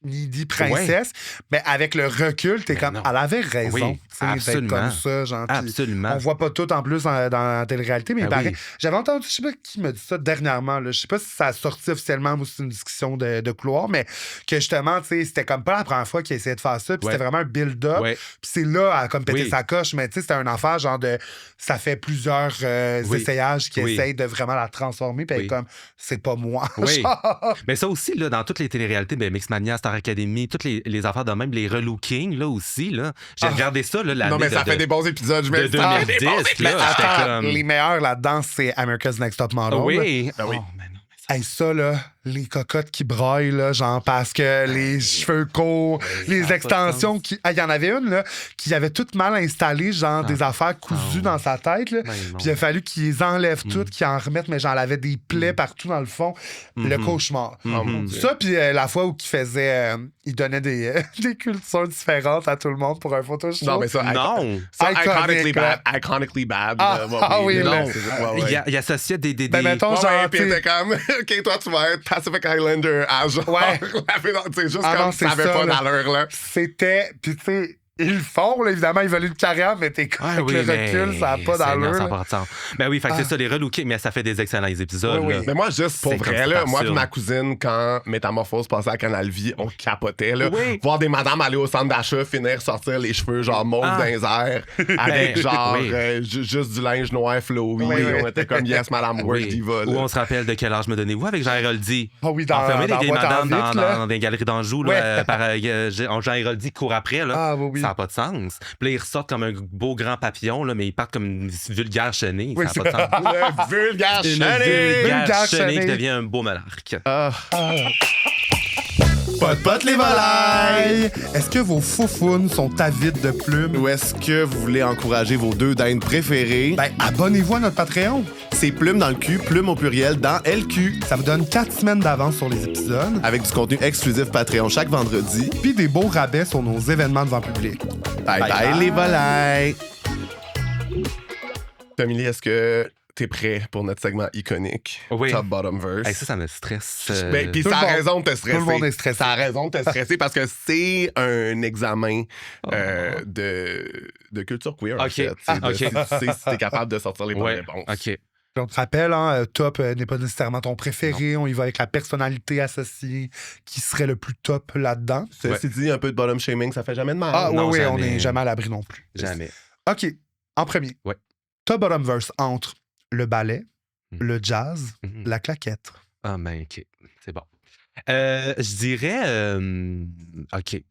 needy princesse, mais avec le recul, t'es comme, elle avait raison. Absolument. Comme ça, genre, absolument. On voit pas tout en plus dans la télé-réalité, mais il paraît. J'avais entendu, je sais pas qui me dit ça dernièrement, là, je sais pas si ça a sorti officiellement ou si c'est une discussion de couloir, mais que justement, tu sais, c'était comme pas la première fois qu'il essayait de faire ça, puis c'était vraiment un build-up. Puis c'est là, à comme péter sa coche, mais tu sais, c'était un affaire genre de. Ça fait plusieurs essayages qui essayent de vraiment la transformer, puis comme, c'est pas moi. Mais ça aussi, là, dans toutes les télé-réalités, Mixmania, Star Academy, toutes les affaires de même, les relooking, là aussi, là. J'ai regardé ça, là, l'année non, mais ça fait des bons épisodes, je de 2010, là. Les meilleurs là-dedans, c'est America's Next Top Model. Oui. Hey, ça, là, les cocottes qui braillent, là, genre parce que les cheveux courts, les extensions qui. Il y en avait une, là, qui avait toutes mal installées, genre des affaires cousues dans sa tête, là. Puis il a fallu qu'ils les enlèvent toutes, qu'ils en remettent, mais genre, elle avait des plaies partout dans le fond. Le cauchemar. Ça, puis la fois où il faisait. Il donnait des cultures différentes à tout le monde pour un photoshoot. Non, mais ça, iconically bad. Oui, non. Il associait des. Ben, mettons, genre. Puis t'es comme, OK, toi, tu vas être Pacific Islander à genre. C'est juste comme ça avait pas d'allure, là. C'était. Puis, tu sais. Ils le font, là, évidemment, ils veulent une carrière, mais t'es comme avec le recul, ça n'a pas d'allure. Ça n'a pas de sens. Ben oui, fait que c'est ça, les relookés, mais ça fait des excellents épisodes. Mais moi, juste pour vrai, là, moi et ma cousine, quand Métamorphose passait à Canal Vie, on capotait. Là, voir des madames aller au centre d'achat, finir sortir les cheveux genre mauve dans les airs, avec genre juste du linge noir flowy. On était comme Yes, Madame Work Diva. Ou on se rappelle de quel âge me donnez-vous avec Jean Héroldi. Enfermer des vieilles madames dans des galeries d'Anjou. Jean Héroldi court après. Ça n'a pas de sens. Puis là, ils ressortent comme un beau grand papillon, là, mais ils partent comme une vulgaire chenille. Ça n'a pas de sens. Une vulgaire chenille qui devient un beau monarque. Pot les volailles! Est-ce que vos foufounes sont avides de plumes? Ou est-ce que vous voulez encourager vos deux dindes préférées? Ben, abonnez-vous à notre Patreon. C'est Plume dans le cul, Plume au pluriel dans LQ. Ça vous donne 4 semaines d'avance sur les épisodes. Avec du contenu exclusif Patreon chaque vendredi. Puis des beaux rabais sur nos événements devant public. Bye bye les volailles! Tommy, est-ce que t'es prêt pour notre segment iconique? Top Bottom Verse. Hey, ça me stresse. Puis ça a raison de te stresser. Tout le monde est stressé. Ça a raison de te stresser parce que c'est un examen de culture queer. En fait. Si t'es capable de sortir les bonnes réponses. On te rappelle, top n'est pas nécessairement ton préféré. Non. On y va avec la personnalité associée qui serait le plus top là-dedans. C'est dit, un peu de bottom shaming, ça fait jamais de mal. Oui, on n'est jamais à l'abri non plus. Jamais. OK, en premier. Top Bottom Verse entre le ballet, le jazz, la claquette. Ah, ben, OK. C'est bon. Je dirais... OK.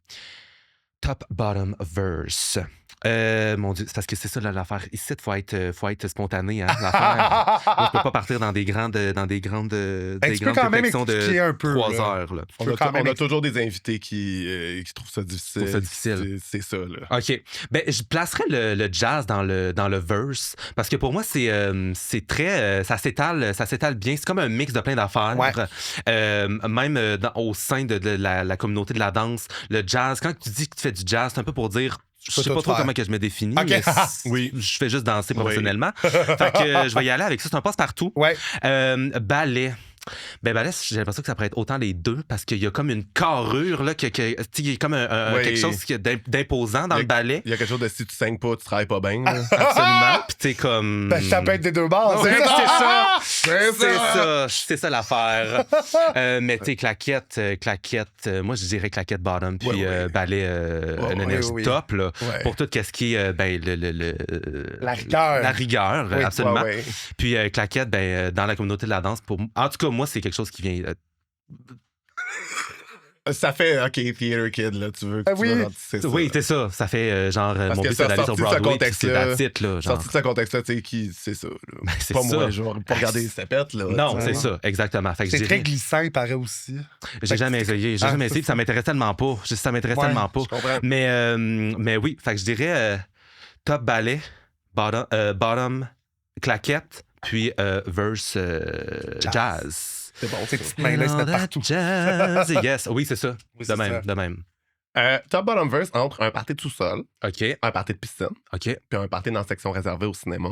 Top Bottom Verse. Mon Dieu, c'est parce que c'est ça l'affaire. Ici, il faut être spontané. Hein, l'affaire. Moi, je peux pas partir dans des grandes réflexions de 3 heures. Là. On a toujours des invités qui trouvent ça difficile. C'est ça. Là. OK. Ben, je placerais le jazz dans le verse parce que pour moi, c'est très... ça s'étale bien. C'est comme un mix de plein d'affaires. Même au sein de la communauté de la danse, le jazz, quand tu dis que tu fais du jazz, c'est un peu pour dire... Je sais pas trop comment que je me définis, mais je fais juste danser professionnellement. Fait que je vais y aller avec ça. C'est un passe-partout. Ballet. Ben ballet, j'ai l'impression que ça pourrait être autant les deux parce qu'il y a comme une carrure là, il y a comme quelque chose d'imposant dans le ballet. Il y a quelque chose de si tu saignes pas, tu travailles pas bien. Absolument. Puis tu sais comme. Ben, ça peut être des deux bords. C'est ça l'affaire. Mais tu sais claquette. Moi je dirais claquette bottom puis ballet une énergie top là pour tout ce qui est la rigueur. La rigueur, absolument. Puis claquette dans la communauté de la danse en tout cas moi, c'est quelque chose qui vient... Ça fait, OK, Theater Kid, là, tu veux. Oui. C'est ça. Oui, c'est ça. Ça fait genre Parce mon que but, ça, c'est d'aller sur sorti de ce Broadway, puis c'est contexte-là, that's it, là. Genre. Sorti de ce contexte-là, tu sais, qui, c'est ça. Là. C'est pas ça. moi, je vais pas regarder les tapettes, là. Non, c'est Ouais. ça, exactement. Fait que C'est je très dirais- glissant, il paraît aussi. J'ai jamais essayé. J'ai Ah, jamais c'est essayé, puis ça m'intéresse tellement pas. Ça m'intéresse Ouais, tellement pas. Je comprends. Mais oui, fait que je dirais top ballet, bottom claquette, puis verse jazz. C'est bon, Ces petites mains-là, ils se mettent partout. Jazz, yes. Oui, c'est ça. Oui, de c'est même, ça. de même. Top bottom verse entre un party de sous-sol, OK, un party de piscine, OK. puis un party dans la section réservée au cinéma.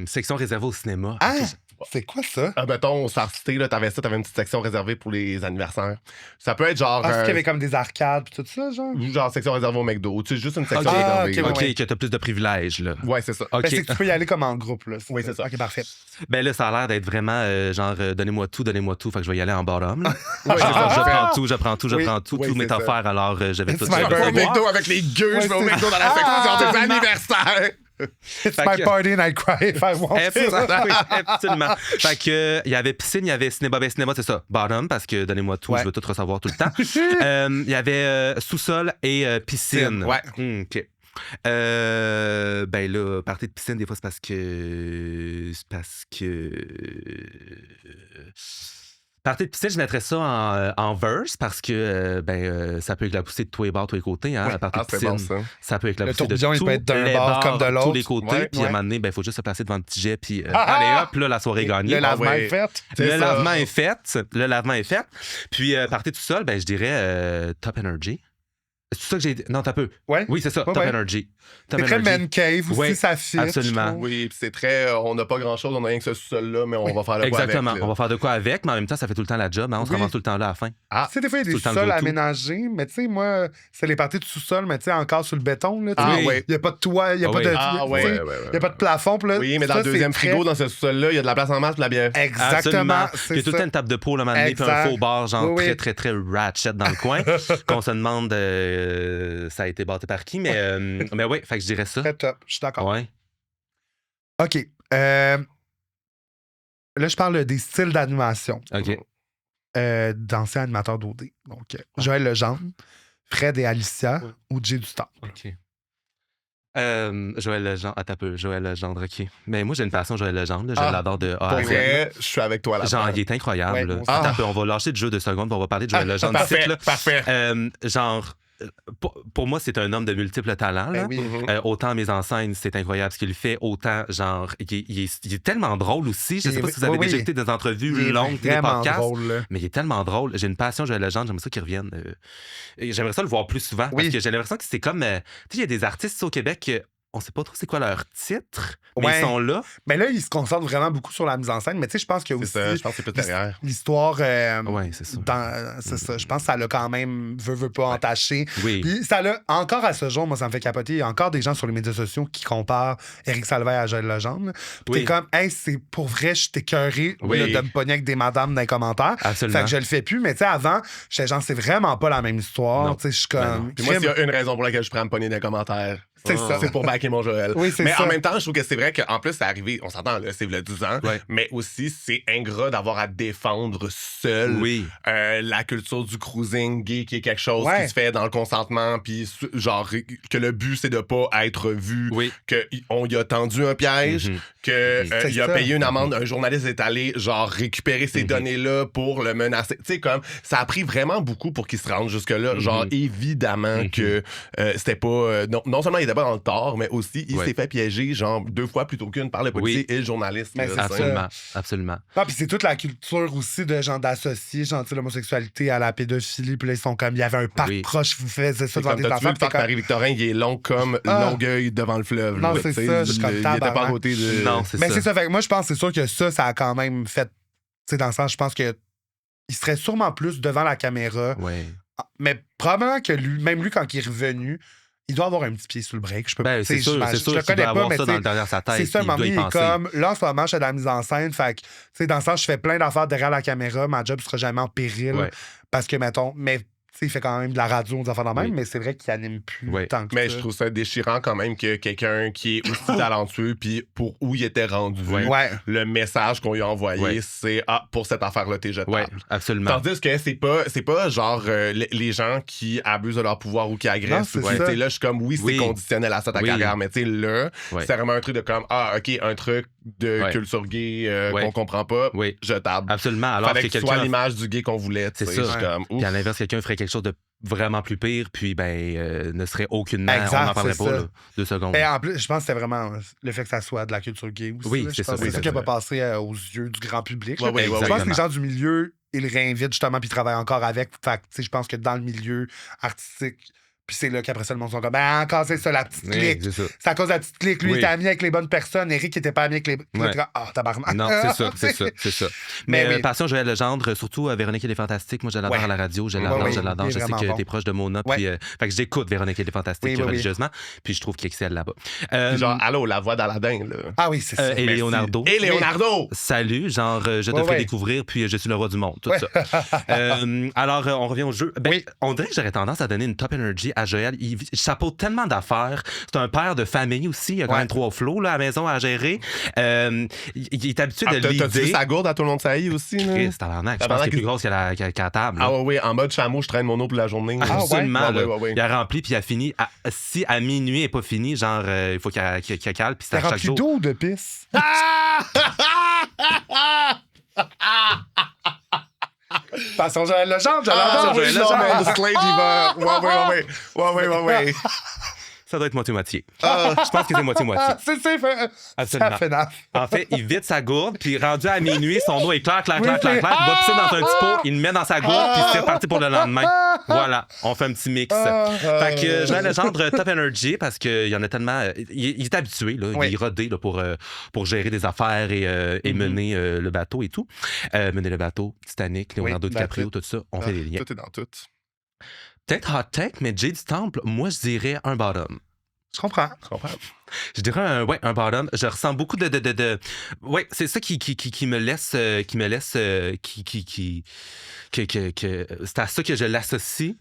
Section réservée au cinéma. Ah! OK. C'est quoi ça? Mettons, au Star City, là, t'avais une petite section réservée pour les anniversaires. Ça peut être genre. Parce qu'il y avait comme des arcades pis tout ça, genre? Genre section réservée au McDo. Tu sais, juste une section Ok. réservée. Ah, OK, ouais. que t'as plus de privilèges, là. Ouais, c'est ça. OK. Ben, c'est que tu peux y aller comme en groupe, là. Oui, c'est ça. OK, parfait. Ben là, ça a l'air d'être vraiment genre donnez-moi tout. Fait que je vais y aller en bottom. Là. Ouais, c'est ça. je prends tout, je prends tout, je Oui. prends tout. Oui, tout m'est c'est ça. offert, alors je vais tout It's my Je vais au birthday. McDo avec les gueux, Ouais, je vais au c'est- McDo dans la section Ah! des anniversaires. It's Fait my que- party and I cry if I want it. Absolument. Fait que il y avait piscine, il y avait cinéma. Ben, cinéma, c'est ça. Bottom, parce que donnez-moi tout, Ouais. je veux tout recevoir tout le temps. Il y avait sous-sol et piscine. Ouais. OK. Ben là, partie de piscine, des fois, c'est parce que. Partie de piscine, je mettrais ça en verse parce que ça peut éclabousser de tous les bords, de tous les côtés. Hein, Ouais. la partie Ah, de c'est piscine. bon, ça. Ça peut éclabousser de tourbillon, il tous peut être d'un les bord comme de tous l'autre. les côtés. Ouais, Puis à un ouais. moment donné, il faut juste se placer devant le petit jet. Puis Ah, allez ah! hop, là, la soirée est gagnée. Le lavement ouais. est fait. C'est Le ça. lavement est fait. Le lavement est fait. Puis, partir tout seul, ben, je dirais Top Energy. C'est ça que j'ai dit. Non, t'as peu. Ouais. Oui, c'est ça. Ouais, Top ouais. Energy. Top C'est très Energy. man cave aussi, Ouais, ça fit. absolument. je trouve. Oui, puis c'est très. On n'a pas grand-chose, on a rien que ce sous-sol-là, mais on va faire le quoi avec. Exactement. là. On va faire de quoi avec, mais en même temps, ça fait tout le temps la job. Hein? On se Oui. ramasse tout le temps là à la fin. Tu sais, des fois, il y Tout a le des temps le sols go-to. aménagés, mais tu sais, moi, c'est les parties de sous-sol, mais tu sais, encore sur le béton, là. tu Ah, sais. ouais. Il n'y a pas de toit, il n'y a Ah, pas ouais. de. Ah, ouais, tu sais, ouais, ouais, il y a pas de plafond, puis là. Oui, mais dans ça, le deuxième c'est très- frigo, dans ce sous-sol-là, il y a de la place en masse pour la bière. Exactement. Absolument. Il y C'est a tout le temps ça. une table de poule à un moment donné, puis un Exact. faux bar, genre Oui, oui. très, très, très ratchet dans le coin, qu'on se demande ça a été bâti par qui, mais oui, fait que je dirais ça. Très top, je suis d'accord. Ouais. OK. Là, je parle des styles d'animation OK. d'anciens animateurs d'OD. Donc, Joël Legendre, Fred et Alicia Ouais. ou Jay du Temple. OK. Joël Legendre. Attends un peu. Joël Legendre, OK. Mais moi, j'ai une passion Joël Legendre. Là. Je Ah, l'adore de A Pour à Z. vrai, je suis avec toi là. Genre, il est incroyable. Ouais, là. moi aussi. Attends Ah. un peu, on va lâcher le jeu de secondes, puis on va parler de Joël Legendre. Parfait, ici, là. parfait. Genre, pour moi, c'est un homme de multiples talents. Là. Ben oui. Mhm. Autant mes enseignes, c'est incroyable ce qu'il fait. Autant, genre, il est tellement drôle aussi. Je sais pas si vous avez Oui, déjà oui. écouté des entrevues Il est longues, des vraiment podcasts. drôle, là. Mais il est tellement drôle. J'ai une passion, Joël Legendre. J'aimerais ça qu'il revienne. Et j'aimerais ça le voir plus souvent. Oui. Parce que j'ai l'impression que c'est comme. Tu sais, il y a des artistes ici au Québec. On sait pas trop c'est quoi leur titre, mais Ouais. ils sont là. Mais là, il se concentre vraiment beaucoup sur la mise en scène. Mais tu sais, je pense que C'est aussi ça, je pense que c'est plus derrière. l'histoire. Ouais, c'est ça. C'est ça. Je pense que ça l'a quand même, veut pas entaché. Oui. Puis ça l'a, encore à ce jour, moi, ça me fait capoter. Il y a encore des gens sur les médias sociaux qui comparent Éric Salvaire à Joël Legendre. Puis Oui. t'es comme, hey, c'est pour vrai, je t'ai écœuré Oui. là, de me pogner avec des madames dans les commentaires. Absolument. Fait que je le fais plus. Mais tu sais, avant, j'étais genre, c'est vraiment pas la même histoire. Non. Tu sais, je suis Ben comme. non. Puis moi, s'il y a une raison pour laquelle je prends me pogner des commentaires, C'est ça. c'est pour backer mon Joël. Oui, c'est mais ça. en même temps, je trouve que c'est vrai qu'en plus, c'est arrivé, on s'entend, là, c'est le 10 ans, Ouais. mais aussi, c'est ingrat d'avoir à défendre seul Oui. la culture du cruising gay, qui est quelque chose Ouais. qui se fait dans le consentement, puis genre, que le but, c'est de pas être vu, Oui. qu'on y a tendu un piège, Mhm. que C'est il a ça. payé une amende, un journaliste est allé genre récupérer ces Mhm. données-là pour le menacer. Tu sais, comme ça a pris vraiment beaucoup pour qu'il se rende jusque-là. Mhm. Genre, évidemment Mhm. que c'était pas. Non seulement il était pas dans le tort, mais aussi il Ouais. s'est fait piéger, genre, 2 fois plutôt qu'une par le policier et le journaliste. Mais là, c'est tu sais. Absolument. Absolument. Non, puis c'est toute la culture aussi de genre d'associer genre, tu sais, l'homosexualité à la pédophilie. Puis là, ils sont comme, il y avait un parc Oui. proche, vous faisiez ça C'est devant comme des t'as-tu vu enfants. le puis parc t'es comme, Marie-Victorin, il est long comme Ah. Longueuil devant le fleuve. Non, là, c'est tu sais, ça, je suis comme il était pas à tabarnak. côté de. Non, c'est Mais ça. c'est ça. Fait que moi, je pense c'est sûr que ça a quand même fait. Tu sais, dans le sens, je pense que il serait sûrement plus devant la caméra. Ouais. Mais probablement que lui, même lui, quand il est revenu, il doit avoir un petit pied sous le break. Je peux Ben, tu sais, c'est sûr, j'imagine- c'est sûr je le qu'il connais doit pas, avoir mais ça tu sais, dans derrière sa tête. c'est ça, il doit mamie, y il est penser. comme. Là, en ce moment, je fais de la mise en scène. Fait que, tu sais, dans le sens, je fais plein d'affaires derrière la caméra. Ma job sera jamais en péril. Ouais. Parce que, mettons. Mais il fait quand même de la radio, des affaires de même, mais c'est vrai qu'il anime plus tant que ça. Mais je trouve ça déchirant quand même que quelqu'un qui est aussi talentueux, puis pour où il était rendu, le message qu'on lui a envoyé, c'est pour cette affaire-là, t'es jetable. Oui, absolument. Tandis que c'est pas genre les gens qui abusent de leur pouvoir ou qui agressent. Là, je suis comme, c'est conditionnel à ça ta carrière, mais tu sais, là, c'est vraiment un truc de comme, OK, un truc de culture gay qu'on comprend pas, jetable. Absolument. Alors fallait que tu sois l'image du gay qu'on voulait. C'est ça. Puis à l'inverse, quelqu'un ferait quelque chose de vraiment plus pire, puis ne serait aucunement... on n'en parlerait pas, là, 2 secondes. Et en plus, je pense que c'était vraiment le fait que ça soit de la culture gay aussi. Oui, c'est ça. C'est ça qui n'a pas passé aux yeux du grand public. Je pense que les gens du milieu, ils le réinvitent justement, puis ils travaillent encore avec. Fait que, je pense que dans le milieu artistique... Puis c'est là qu'après ça, le monde sont comme, encore c'est ça, la petite clique. C'est à cause de la petite clique. Lui, il était ami avec les bonnes personnes. Eric, il était pas ami avec les. Tabarnak. Non, c'est ça. Mais Passion, Joël Legendre, surtout Véronique et les Fantastiques, moi, je l'adore à la radio. Je l'adore. Je sais que t'es proche de Mona. Puis, fait que j'écoute Véronique et les Fantastiques religieusement. Puis je trouve qu'il excelle là-bas. Genre, allô, la voix d'Aladin, là. Ah oui, c'est ça. Et Leonardo. Salut, genre, je te fais découvrir, puis je suis le roi du monde. Tout ça. Alors, on revient au jeu. On dirait que j'aurais tendance à donner une top energy à Joël. Il chapeaute tellement d'affaires. C'est un père de famille aussi. Il a quand même 3 flots là, à la maison à gérer. Il est habitué de l'idée. T'as-tu vu sa gourde à tout le monde saillit aussi? C'est tabarnak. Je pense qu'elle est plus grosse qu'à la table. Ah oui, en mode chameau, je traîne mon eau pour la journée. Absolument. Il a rempli, puis il a fini. Si à minuit, il n'est pas fini, genre, il faut qu'il cale, puis c'est à chaque jour. T'as rempli d'eau ou de pisse? Passion Joël Legendre, je l'adore. Joël Legendre. Ouais. Ça doit être moitié-moitié. Je pense que c'est moitié-moitié. Absolument. Ça fait neuf. En fait, il vide sa gourde, puis rendu à minuit, son eau est clair. Il va pisser dans un petit pot, il le met dans sa gourde, puis c'est parti pour le lendemain. Voilà, on fait un petit mix. Fait que Joël Legendre, top energy, parce qu'il y en a tellement... Il est habitué, là, il est rodé là, pour gérer des affaires et mener le bateau et tout. Mener le bateau, Titanic, Leonardo DiCaprio, tout ça, on fait des liens. Tout est dans tout. Peut-être hot take, mais Jay du Temple, moi, je dirais un bottom. Je comprends. Je dirais un bottom. Je ressens beaucoup de... Ouais, c'est ça qui me laisse... c'est à ça que je l'associe.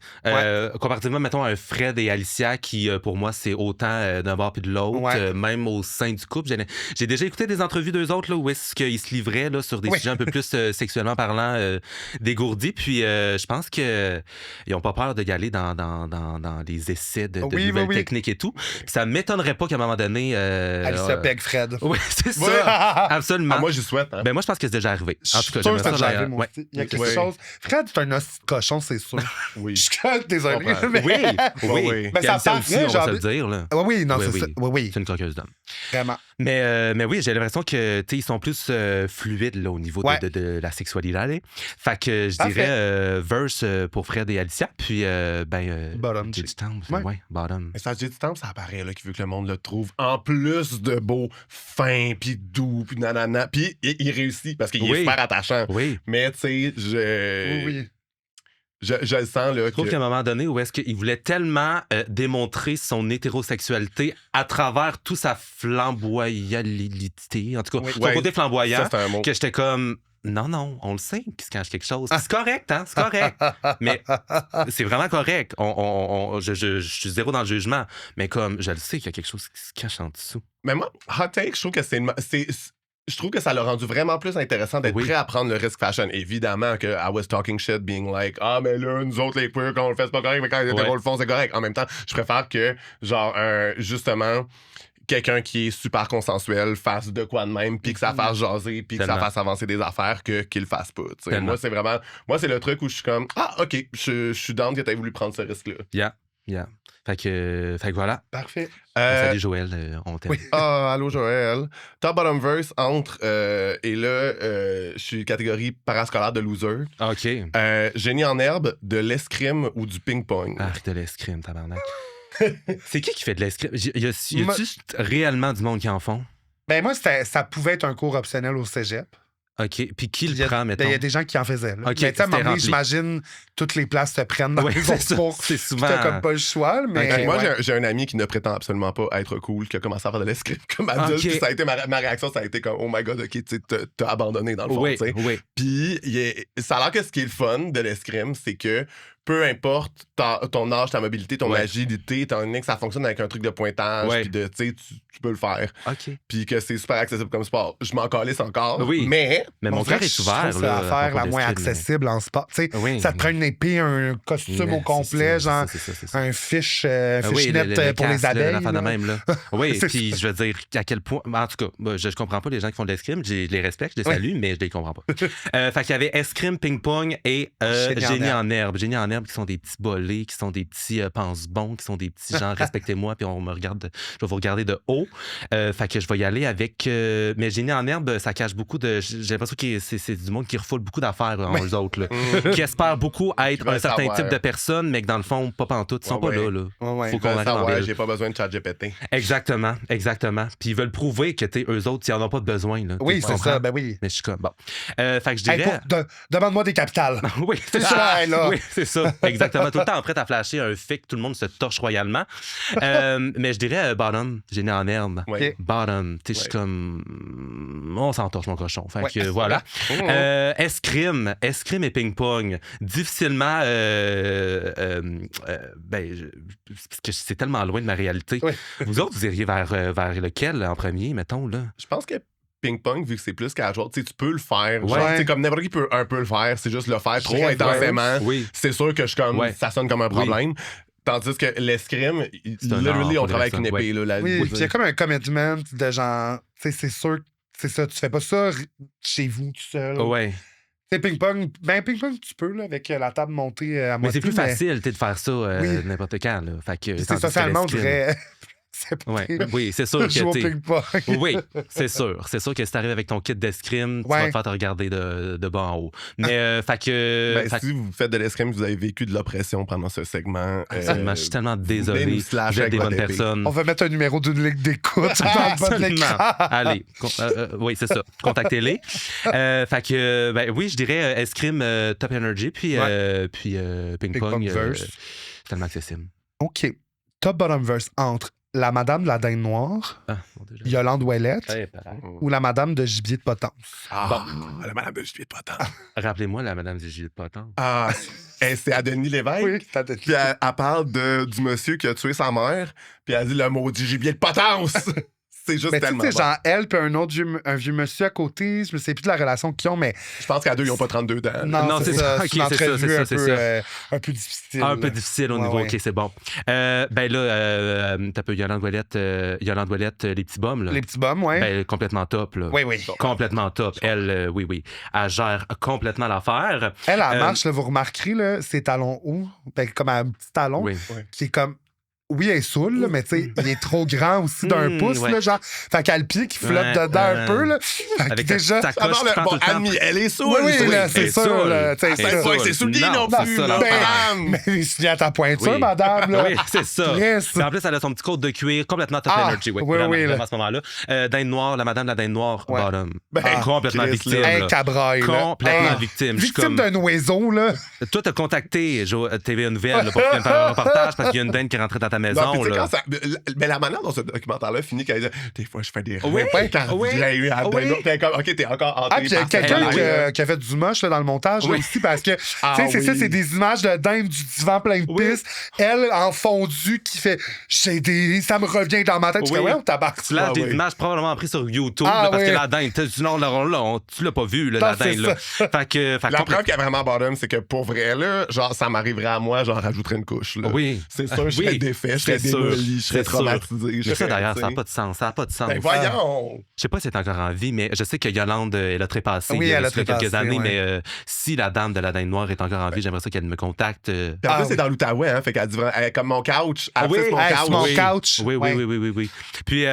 Comparativement, mettons, à un Fred et Alicia qui, pour moi, c'est autant d'un bord puis de l'autre, même au sein du couple. J'ai déjà écouté des entrevues d'eux autres là, où est-ce qu'ils se livraient là, sur des sujets un peu plus sexuellement parlant, dégourdis. Puis je pense qu'ils n'ont pas peur de y aller dans les essais de nouvelles techniques et tout. Puis ça ne m'étonnerait pas qu'à un moment donné... Alicia peg Fred. Oui, c'est ça. Absolument. Moi, j'y souhaite. Ben, moi, je pense que c'est déjà arrivé. En tout cas, j'aimerais ça. Déjà arrivé, il y a quelque chose... Fred, c'est un hostie de cochon, c'est sûr. Oui. Je suis désolé. Oui. Mais ça paraît, aussi, on va se le dire. Là. Oui, non, c'est ça. Oui. C'est une croqueuse d'homme. Vraiment. Mais oui, j'ai l'impression que ils sont plus fluides là, au niveau de la sexualité. Allez. Fait que je dirais verse pour Fred et Alicia, puis bottom. Jay du Temple. Bottom. Mais ça, Jay du Temple, ça apparaît là, qu'il veut que le monde le trouve en plus de beau, fin, puis doux, puis nanana. Puis il réussit parce qu'il est super attachant. Oui. Mais tu sais, je le sens là. Je trouve qu'à un moment donné, où est-ce qu'il voulait tellement démontrer son hétérosexualité à travers toute sa flamboyalité, en tout cas, son côté flamboyant, que j'étais comme... Non, on le sait qu'il se cache quelque chose. C'est correct, hein? C'est correct. Mais c'est vraiment correct. Je suis zéro dans le jugement. Mais comme je le sais qu'il y a quelque chose qui se cache en dessous. Mais moi, hot take, je trouve que je trouve que ça l'a rendu vraiment plus intéressant d'être prêt à prendre le risque fashion. Évidemment que I was talking shit, being like, mais là, nous autres, les queers, quand on le fait, c'est pas correct, mais quand les hétéros le font, c'est correct. En même temps, je préfère que, genre, justement, quelqu'un qui est super consensuel fasse de quoi de même, puis que ça fasse jaser, puis que ça fasse avancer des affaires, qu'il le fasse pas. Moi, c'est vraiment... Moi, c'est le truc où je suis comme, OK, je suis down que t'aies voulu prendre ce risque-là. Yeah. Fait que voilà. Parfait. Salut Joël, on t'aime. Allô Joël. Top bottom verse entre et là je suis catégorie parascolaire de loser. OK. Génie en herbe, de l'escrime ou du ping-pong. De l'escrime, tabarnak. C'est qui fait de l'escrime? Y a-tu réellement du monde qui en font? Ben moi, ça pouvait être un cours optionnel au cégep. OK. Puis qui le prend, mettons? Il y a des gens qui en faisaient. Là. OK, mais tu sais, à un moment donné, j'imagine, toutes les places te prennent dans les autres cours. C'est souvent... T'as comme pas le choix, mais... Moi, j'ai un ami qui ne prétend absolument pas être cool, qui a commencé à faire de l'escrime comme adulte. Puis ça a été ma réaction, ça a été comme, oh my God, OK, tu t'as abandonné dans le fond, tu sais. Oui. Puis ça a l'air que ce qui est le fun de l'escrime, c'est que peu importe ton âge, ta mobilité, ton agilité, étant donné que ça fonctionne avec un truc de pointage, puis tu sais, tu peux le faire. OK. Puis que c'est super accessible comme sport. Je m'en calisse encore, Oui. mais mon cœur est ouvert. C'est l'affaire la moins accessible en sport. Tu sais, ça te prend une épée, un costume au complet, genre un fishnet pour les abeilles. De même, là. Oui, puis je veux dire, à quel point... En tout cas, je comprends pas les gens qui font de l'escrime. Je les respecte, je les salue, mais je les comprends pas. Fait qu'il y avait escrime, ping-pong et génie en herbe. Génie en herbe qui sont des petits bolets, qui sont des petits pense-bons, qui sont des petits gens respectez-moi, puis on me regarde, je vais vous regarder de haut. Fait que je vais y aller avec... mais génie en herbe, ça cache beaucoup de... J'ai l'impression que c'est du monde qui refoule beaucoup d'affaires en eux autres, là. Qui espèrent beaucoup être un certain type de personne, mais que dans le fond, pas pantoute, ils sont pas là. Faut qu'on arrive en ville. J'ai pas besoin de ChatGPT. Exactement. Puis ils veulent prouver que eux autres, ils en ont pas besoin. Là. Oui, c'est ça, ben oui. Mais je suis comme, bon. Fait que je dirais... Demande-moi des capitales. Oui, c'est ça. Oui, c'est ça. Exactement. Tout le temps prêt à flasher un fait que tout le monde se torche royalement. Mais je dirais bottom, génie en herbe. Oui. Bottom. Tu sais, je suis comme... On s'en torche, mon cochon. Fait que voilà. Escrime et ping-pong. Difficilement... parce que c'est tellement loin de ma réalité. Oui. Vous autres, vous iriez vers lequel en premier, mettons, là? Je pense que ping-pong, vu que c'est plus casual, tu peux le faire. Genre, comme n'importe qui peut un peu le faire, c'est juste le faire trop intensément. Oui. C'est sûr que ça sonne comme un problème. Oui. Tandis que l'escrime, literally, on travaille avec une épée. Là, oui, puis il y a comme un commitment de genre, c'est sûr, c'est ça, tu fais pas ça chez vous tout seul. Ouais. C'est ping-pong. Ben, ping-pong, tu peux, là, avec la table montée à moitié. Mais c'est plus facile, de faire ça n'importe quand, là. Fait que, c'est socialement vrai. Oui, c'est sûr que ping-pong. Oui, c'est sûr. C'est sûr que si t'arrives avec ton kit d'escrime, tu vas te faire te regarder de bas en haut. Mais fait que... si vous faites de l'escrime, vous avez vécu de l'oppression pendant ce segment. Je suis tellement désolé. Vous êtes des bonnes personnes. On va mettre un numéro d'une ligue d'écoute dans le bas de l'écran. Allez, oui, c'est ça. Contactez-les. Fait que, oui, je dirais escrime, top energy, puis ping-pong. Tellement accessible. OK. Top-bottom verse entre la madame de la dinde noire, Yolande Ouellette, ou la madame de gibier de Potence. La madame de gibier de Potence. Rappelez-moi la madame de gibier de Potence. C'est à Denis Lévesque. Oui, puis elle parle du monsieur qui a tué sa mère, puis elle dit le maudit gibier de Potence. C'est juste tellement bon. Genre elle puis un vieux monsieur à côté, je ne sais plus de la relation qu'ils ont, mais... Je pense qu'à deux, ils n'ont pas 32 ans. Non, c'est ça. C'est une entrevue un peu difficile. Un peu difficile au niveau... OK, c'est bon. Ben là, t'as peu Yolande Ouellette, les petits bums, là. Les petits bums, oui. Ben, complètement top, là. Oui. Complètement top. Elle, oui. Elle gère complètement l'affaire. Elle marche, là, vous remarquerez, là, ses talons hauts, comme un petit talon, qui est comme... Oui, elle est saoule, là, mais tu sais, il est trop grand aussi d'un pouce, là, genre. Fait qu'elle a le pied qui flotte dedans un peu, là. Avec déjà. Amie, elle est saoule. Oui, c'est sûr, là. C'est pas que c'est soulier non plus, madame. Mais il se vient à ta pointure, madame, là. Oui, c'est ça. En plus, elle a son petit côte de cuir complètement top energy. Oui, à ce moment-là. Dinde noire, la madame de la dinde noire, bottom. Complètement victime. Cabraille, complètement victime. Victime d'un oiseau, là. Toi, t'as contacté TV Nouvelle pour faire un reportage parce qu'il y a une dinde qui est rentrée dans ta maison. Non, là. Mais la manière dont ce documentaire-là finit, qu'elle dit des fois, je fais des rêves cardiaques. OK, t'es encore hanté. Puis il y a quelqu'un qui a fait du moche là, dans le montage là, aussi parce que c'est ça, c'est des images de dinde du divan plein de pistes. Elle en fondu qui fait ça me revient dans ma tête. Tu fais on tabac. Tu l'as des images probablement prises sur YouTube parce que la dinde, tu l'as pas vu, la dinde. Là. La preuve qu'il y a vraiment bottom, c'est que pour vrai, là, genre, ça m'arriverait à moi, j'en rajouterais une couche. Là. Oui. C'est sûr, je serais défait, je serais démoli, je serais traumatisé. C'est ça d'ailleurs, ça n'a pas de sens. Ben voyons! Je sais pas si elle est encore en vie, mais je sais que Yolande, elle a trépassé il y a quelques années, mais si la dame de la dinde noire est encore en vie, j'aimerais ça qu'elle me contacte. Puis en plus, c'est dans l'Outaouais, hein, fait qu'elle dit comme mon couch. Mon couch. Oui. Puis,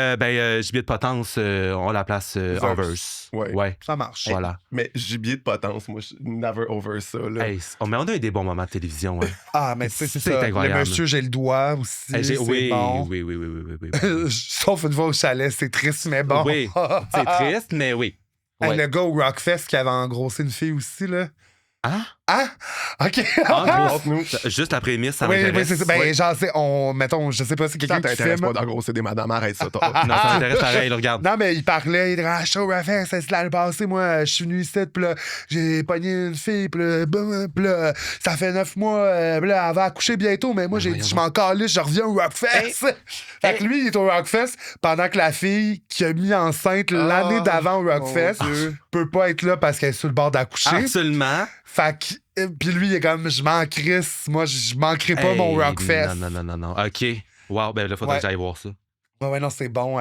gibier de Potence, on la place en verse. Ouais. Ça marche. Voilà. Mais gibier de Potence, moi, je never over ça. Là. Mais on a eu des bons moments de télévision. Hein. Mais c'est ça. Incroyable. Le monsieur, j'ai le doigt aussi. C'est bon. Oui. Sauf une fois au chalet, c'est triste, mais bon. Oui, c'est triste, mais oui. Le gars au Rockfest qui avait engrossé une fille aussi, là. Ah? OK. En gros, juste la prémisse, ça m'intéresse. Oui, c'est ça. Ben, genre, mettons, je sais pas si quelqu'un Ça qui t'intéresse filme. pas, en gros, c'est des madames, arrête ça, toi. Non, ça m'intéresse pareil, là, regarde. Non, mais il parlait, il disait, show Raffin, c'est l'année passée, moi, je suis venu ici, pis là, j'ai pogné une fille, pis là, ça fait 9 mois, pis là, elle va accoucher bientôt, mais moi, j'ai dit, je m'en calisse, je reviens au Rockfest. Fait que lui, il est au Rockfest pendant que la fille qui a mis enceinte l'année d'avant au Rockfest peut pas être là parce qu'elle est sur le bord d'accoucher. Absolument. Fait que, pis lui, il est comme, je m'en crisse, moi, je manquerai pas mon Rockfest. Non. OK. Wow, ben là, faudrait que j'aille voir ça. Ouais, non, c'est bon.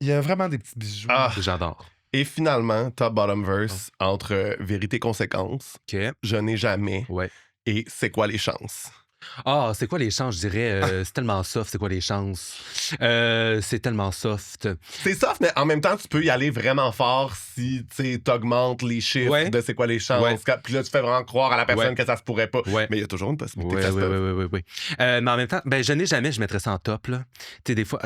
Il y a vraiment des petits bijoux. J'adore. Et finalement, top bottom verse entre vérité conséquence, OK. je n'ai jamais Ouais. et c'est quoi les chances? C'est quoi les chances, je dirais? C'est tellement soft, c'est quoi les chances? C'est tellement soft. C'est soft, mais en même temps, tu peux y aller vraiment fort si tu augmentes les chiffres de c'est quoi les chances. Puis là, tu fais vraiment croire à la personne que ça se pourrait pas. Mais il y a toujours une possibilité que ça se passe. Oui. Mais en même temps, je n'ai jamais, je mettrais ça en top. Là. Des fois,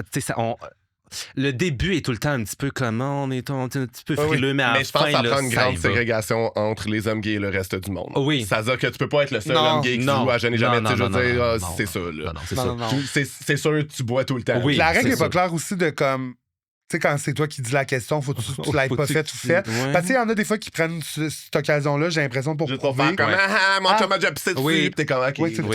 le début est tout le temps un petit peu comment on est un petit peu frileux, mais à la je pense fin, que ça là, prend une grande ségrégation entre les hommes gays et le reste du monde. Oui. Ça veut dire que tu peux pas être le seul homme gay qui joue à je n'ai jamais. C'est ça. Là. Non, c'est ça. C'est sûr, tu bois tout le temps. Oui, la règle n'est pas claire aussi de comme. Tu sais, quand c'est toi qui dis la question, faut que tu l'aies pas fait ou fait. Parce qu'il y en a des fois qui prennent cette occasion-là, j'ai l'impression, pour prouver. Comme, mon chum a déjà pissé dessus, pis t'es comme, OK. Oui, c'est tout.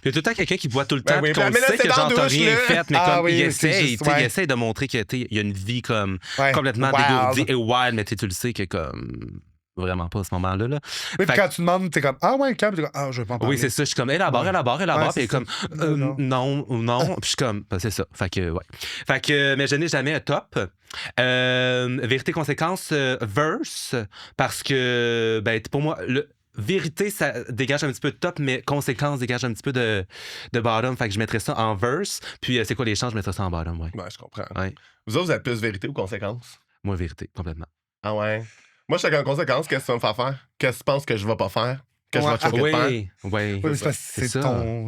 Puis il y a tout le temps quelqu'un qui boit tout le temps, oui, qu'on mais là, sait c'est que genre dans t'as douche, rien là. fait, mais comme il essaye, juste, il essaye de montrer qu'il y a une vie comme complètement dégourdie et wild, mais tu le sais que comme vraiment pas à ce moment-là. Là. Oui, puis quand tu demandes, t'es comme, calme, t'es comme, je vais pas en parler. Oui, c'est ça, je suis comme, élabore, puis comme, non, puis je suis comme, c'est ça. Fait que, mais je n'ai jamais un top. Vérité, conséquence, verse, parce que, pour moi, vérité, ça dégage un petit peu de top, mais conséquence dégage un petit peu de bottom. Fait que je mettrais ça en verse. Puis c'est quoi les chances? Je mettrais ça en bottom, Ouais, je comprends. Ouais. Vous autres, vous êtes plus vérité ou conséquence? Moi, vérité, complètement. Ah ouais? Moi, je suis en conséquence. Qu'est-ce que tu vas me faire faire? Qu'est-ce que tu penses que je vais pas faire? Que je vais te choquer de faire? Oui, c'est ça.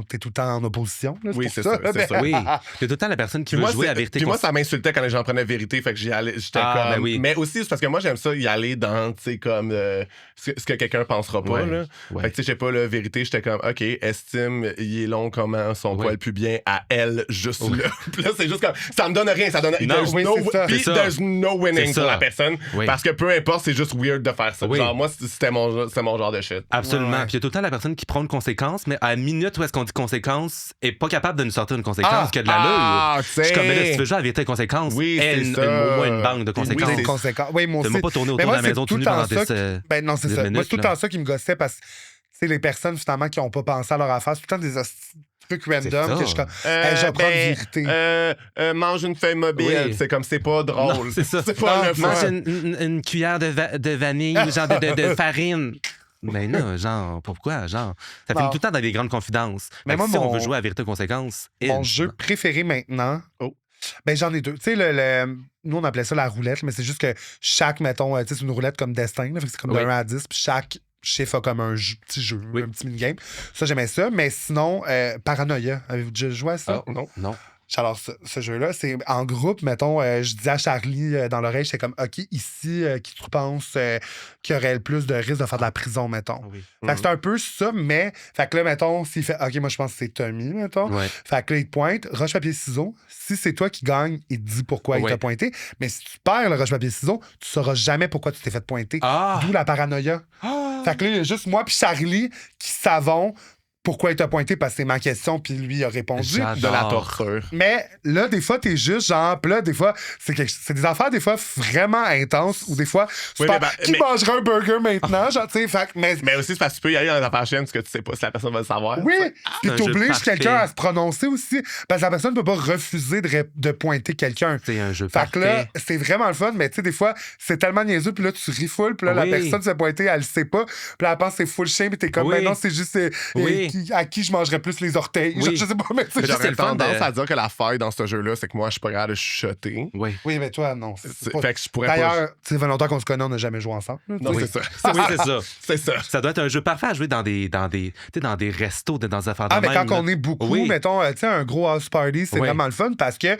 T'es tout le temps en opposition. Là, oui, c'est ça. Oui. T'es tout le temps la personne qui veut jouer à vérité. Puis moi, ça m'insultait quand les gens prenaient vérité. Fait que j'étais comme. Oui. Mais aussi, c'est parce que moi, j'aime ça y aller dans, tu sais, comme ce que quelqu'un pensera pas. Là. Fait que, tu sais, je sais pas, la vérité, j'étais comme, OK, estime, il est long, comment son poil plus bien à elle, juste là. Puis là, c'est juste comme, ça me donne rien. Ça donne there's no winning pour la personne. Parce que peu importe, c'est juste weird de faire ça. Genre, moi, c'était mon genre de shit. Absolument. Puis il y a tout le temps la personne qui prend une conséquence, mais à la minute où est-ce qu'on dit conséquence, est pas capable de nous sortir une conséquence qui a de l'allure. Je suis comme, mais là, si tu veux jouer à la vérité conséquence, moi, une banque de conséquences. Oui, moi aussi. Tu m'as pas tourné autour de la maison tout nu pendant des Ben non, c'est ça. Moi, c'est tout le temps ça qui me gossait parce que les personnes, finalement, qui n'ont pas pensé à leur affaire, c'est tout le temps des trucs random que je suis comme, je vais prendre vérité. Mange une feuille mobile. C'est comme, c'est pas drôle. C'est ça. C'est pas le fun. Mange une cuillère de vanille, genre de farine. Mais non, genre, pourquoi? Genre, ça finit tout le temps dans des grandes confidences. Mais moi, si on veut jouer à vérité conséquence. Mon jeu préféré maintenant, j'en ai deux. Tu sais, nous, on appelait ça la roulette, mais c'est juste que chaque, mettons, tu sais, c'est une roulette comme destin, là, c'est comme de 1 à 10, puis chaque chiffre a comme un petit jeu, un petit mini-game. Ça, j'aimais ça. Mais sinon, Paranoia, avez-vous déjà joué à ça? Non. Alors, ce jeu-là, c'est en groupe, mettons, je dis à Charlie dans l'oreille, j'étais comme, OK, ici, qui tu penses qui aurait le plus de risque de faire de la prison, mettons. Fait que c'est un peu ça, mais, fait que là, mettons, s'il fait, OK, moi, je pense que c'est Tommy, mettons. Fait que là, il te pointe, roche, papier, ciseaux. Si c'est toi qui gagne, il te dit pourquoi il t'a pointé. Mais si tu perds le roche, papier, ciseaux, tu sauras jamais pourquoi tu t'es fait pointer. D'où la paranoïa. Fait que là, il y a juste moi puis Charlie qui savons pourquoi il t'a pointé, parce que c'est ma question, puis lui, il a répondu. J'adore. De la torture. Mais là, des fois, t'es juste genre, pis là, des fois, c'est des affaires, des fois, vraiment intenses, ou des fois, qui mangerait un burger maintenant, genre, tu sais, mais aussi, c'est parce que tu peux y aller dans les affaires chiennes, parce que tu sais pas si la personne va le savoir. Oui, puis t'obliges quelqu'un à se prononcer aussi, parce que la personne ne peut pas refuser de pointer quelqu'un. C'est un jeu fait que là, c'est vraiment le fun, mais tu sais, des fois, c'est tellement niaiseux, puis là, tu ris full, puis là, la personne se pointer, elle le sait pas, puis là, elle pense que c'est full chien, puis t'es comme, non, c'est juste à qui je mangerais plus les orteils. Je sais pas, mais c'est j'aurais tendance à dire que la faille dans ce jeu-là, c'est que moi, je suis pas capable de chuchoter. Oui, mais toi, non. Fait que je pourrais d'ailleurs, ça fait longtemps qu'on se connaît, on n'a jamais joué ensemble. Non, c'est ça. Oui, c'est ça. C'est ça. Ça doit être un jeu parfait à jouer dans des restos, dans des affaires de même. Mais quand on est beaucoup, mettons, tu sais, un gros house party, c'est vraiment le fun parce que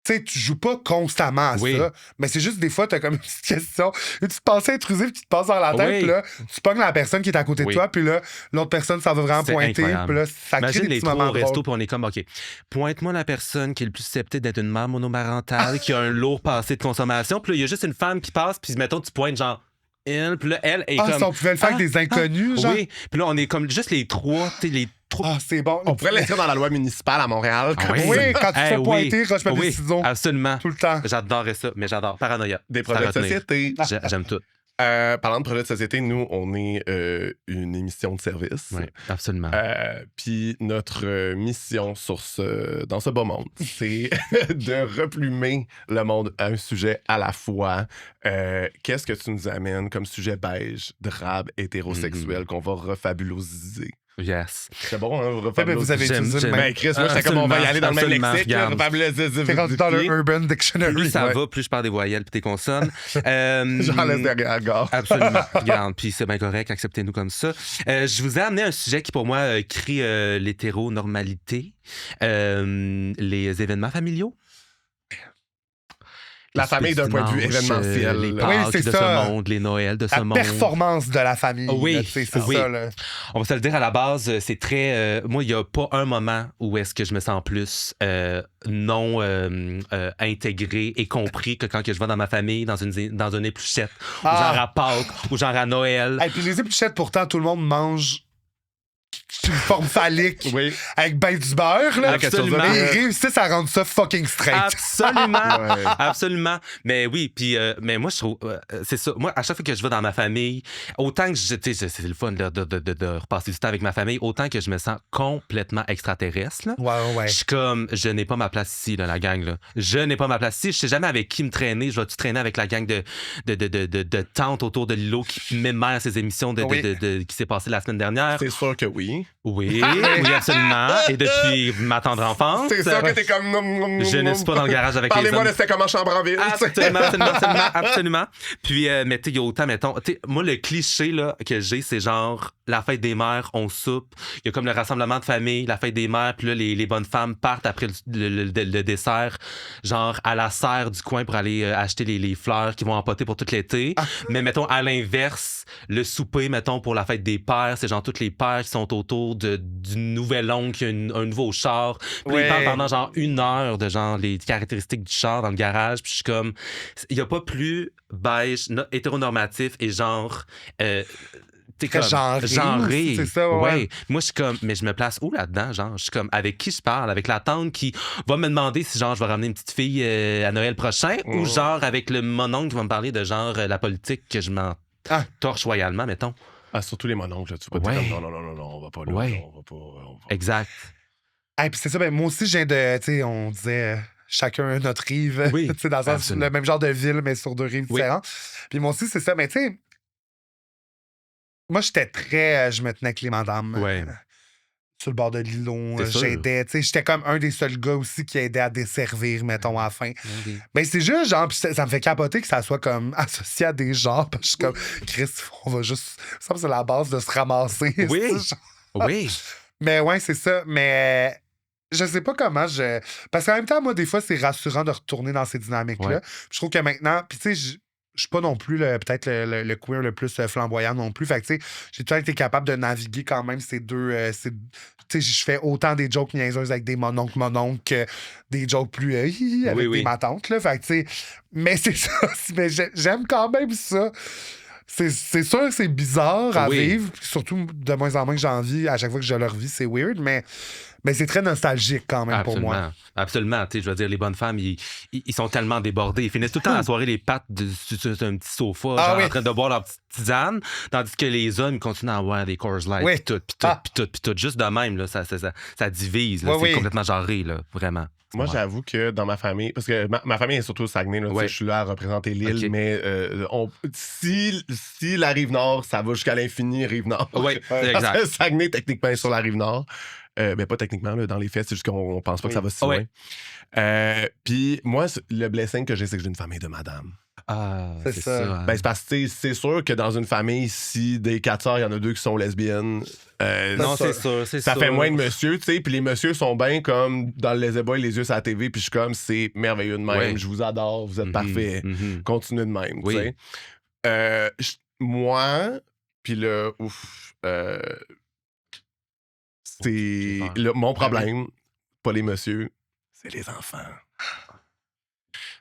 tu sais, tu joues pas constamment à ça, mais c'est juste des fois, t'as comme une petite question, une petite pensée intrusive qui te passe dans la tête, puis là, tu pognes la personne qui est à côté de toi, puis là, l'autre personne, ça va vraiment pointer, puis là, ça crée des petits moments au resto, puis on est comme, OK, pointe-moi la personne qui est le plus susceptible d'être une mère monomarentale, qui a un lourd passé de consommation, puis là, il y a juste une femme qui passe, puis mettons, tu pointes genre... Elle, puis là, elle est comme... si on pouvait le faire avec des inconnus, genre? Oui, puis là, on est comme juste les trois, tu sais, les trois... Ah, c'est bon. On pourrait l'inscrire dans la loi municipale à Montréal. Oui, quand tu te fais pointer, roche pas des ciseaux. Absolument. Tout le temps. J'adorerais ça, mais j'adore. Paranoïa. Des projets de société. J'aime tout. Parlant de projets de société, nous, on est une émission de service. Oui, absolument. Puis notre mission dans ce beau monde, c'est de replumer le monde à un sujet à la fois. Qu'est-ce que tu nous amènes comme sujet beige, drabe, hétérosexuel qu'on va refabulosiser? Yes. C'est bon, hein? Vous avez utilisé le même. Chris, moi, j'étais comme on va y aller dans le même lexique. C'est rendu dans le Urban Dictionary. Plus ça va, plus je parle des voyelles puis tes consonnes. J'en laisse derrière, gars. Absolument. Regarde, puis c'est bien correct, acceptez-nous comme ça. Je vous ai amené un sujet qui, pour moi, crie l'hétéronormalité, les événements familiaux. La famille d'un point de vue événementiel. Les Pâques de ce monde, les Noëls de ce monde. La performance de la famille. Oui, c'est ça. Là. On va se le dire à la base, c'est très... moi, il n'y a pas un moment où est-ce que je me sens plus non intégré et compris que quand que je vais dans ma famille, dans une épluchette, ou genre à Pâques, ou genre à Noël. Et puis les épluchettes, pourtant, tout le monde mange une forme phallique avec ben du beurre. Là. Absolument. Et ils réussissent à rendre ça fucking straight. Absolument. Absolument. Mais oui, puis mais moi, je trouve... c'est ça. Moi, à chaque fois que je vais dans ma famille, autant que c'est le fun de repasser du temps avec ma famille, autant que je me sens complètement extraterrestre. Là. Ouais. Je suis comme, je n'ai pas ma place ici, là, la gang. Là. Je n'ai pas ma place ici. Je sais jamais avec qui me traîner. Je vais-tu traîner avec la gang de tantes autour de l'îlot qui mémère ces émissions qui s'est passé la semaine dernière? C'est sûr que oui. Oui, absolument. Et depuis ma tendre enfance. C'est sûr que t'es comme... Je ne suis pas dans le garage avec les hommes. Parlez-moi de c'était comment chambre en ville. Absolument. Puis, mais tu sais, il y a autant, mettons... Moi, le cliché là, que j'ai, c'est genre la fête des mères, on soupe. Il y a comme le rassemblement de famille, la fête des mères, puis là, les bonnes femmes partent après le dessert, genre à la serre du coin pour aller acheter les fleurs qui vont empoter pour tout l'été. Mais mettons, à l'inverse, le souper, mettons, pour la fête des pères, c'est genre tous les pères qui sont autour du nouvel oncle qui a un nouveau char. Puis ils parlent pendant genre 1 heure de genre les caractéristiques du char dans le garage. Puis je suis comme, il n'y a pas plus beige, hétéronormatif et genre... t'es comme genré. C'est ça, ouais. Moi, je suis comme, mais je me place où là-dedans? Genre, je suis comme, avec qui je parle? Avec la tante qui va me demander si, genre, je vais ramener une petite fille à Noël prochain ou, genre, avec le mononcle qui va me parler de, genre, la politique que je m'en torche royalement, mettons. Surtout les mononcles, tu peux dire comme non, on va pas là. On va pas. Exact. Puis c'est ça, moi aussi, je viens de, tu sais, on disait chacun notre rive, tu sais, dans le sens, le même genre de ville, mais sur 2 rives différentes. Puis moi aussi, c'est ça, mais tu sais, moi, j'étais très. Je me tenais avec les madames. Sur le bord de l'îlot. J'aidais. Tu sais, j'étais comme un des seuls gars aussi qui aidait à desservir, mettons, à la fin. Mais c'est juste, genre, pis ça me fait capoter que ça soit comme associé à des genres. Parce que je suis comme, Chris, on va juste. Ça, c'est la base de se ramasser. Oui. Mais ouais, c'est ça. Mais. Je sais pas comment je. Parce qu'en même temps, moi, des fois, c'est rassurant de retourner dans ces dynamiques-là. Je trouve que maintenant. Puis, tu sais, je suis pas non plus peut-être le queer le plus flamboyant non plus. Fait que, tu sais, j'ai toujours été capable de naviguer quand même ces deux. Tu sais, je fais autant des jokes niaiseuses avec des mononcles que des jokes plus avec des matantes, là. Fait que, tu sais, mais c'est ça. Mais j'aime quand même ça. C'est sûr que c'est bizarre à vivre. Surtout, de moins en moins que j'en vis. À chaque fois que je le revis, c'est weird, mais c'est très nostalgique quand même pour moi. Absolument. Je veux dire, les bonnes femmes, ils sont tellement débordés. Ils finissent tout le temps à la soirée les pattes sur un petit sofa, en train de boire leur petite tisane, tandis que les hommes continuent à avoir des Coors Light, puis tout. Juste de même, là, ça divise. Là, c'est complètement genré, là, vraiment. Moi, j'avoue que dans ma famille, parce que ma famille est surtout au Saguenay, là, je suis là à représenter l'île, mais si la Rive-Nord, ça va jusqu'à l'infini, Rive-Nord. Oui, exact. Parce que Saguenay, techniquement, est sur la Rive-Nord. Mais pas techniquement, là, dans les faits, c'est juste qu'on pense pas que ça va si loin. Puis moi, le blessing que j'ai, c'est que j'ai une famille de madame. C'est ça. Ben, c'est parce que c'est sûr que dans une famille, si des 4 sœurs, il y en a 2 qui sont lesbiennes. Non, c'est sûr. Ça fait moins de monsieur, tu sais. Puis les messieurs sont bien comme dans le Lazy Boy, les yeux sur la TV. Puis je suis comme, c'est merveilleux de même. Ouais. Je vous adore, vous êtes parfaits. Continuez de même, tu Oui. sais. Moi, puis là, c'est mon problème, pas les messieurs, c'est les enfants.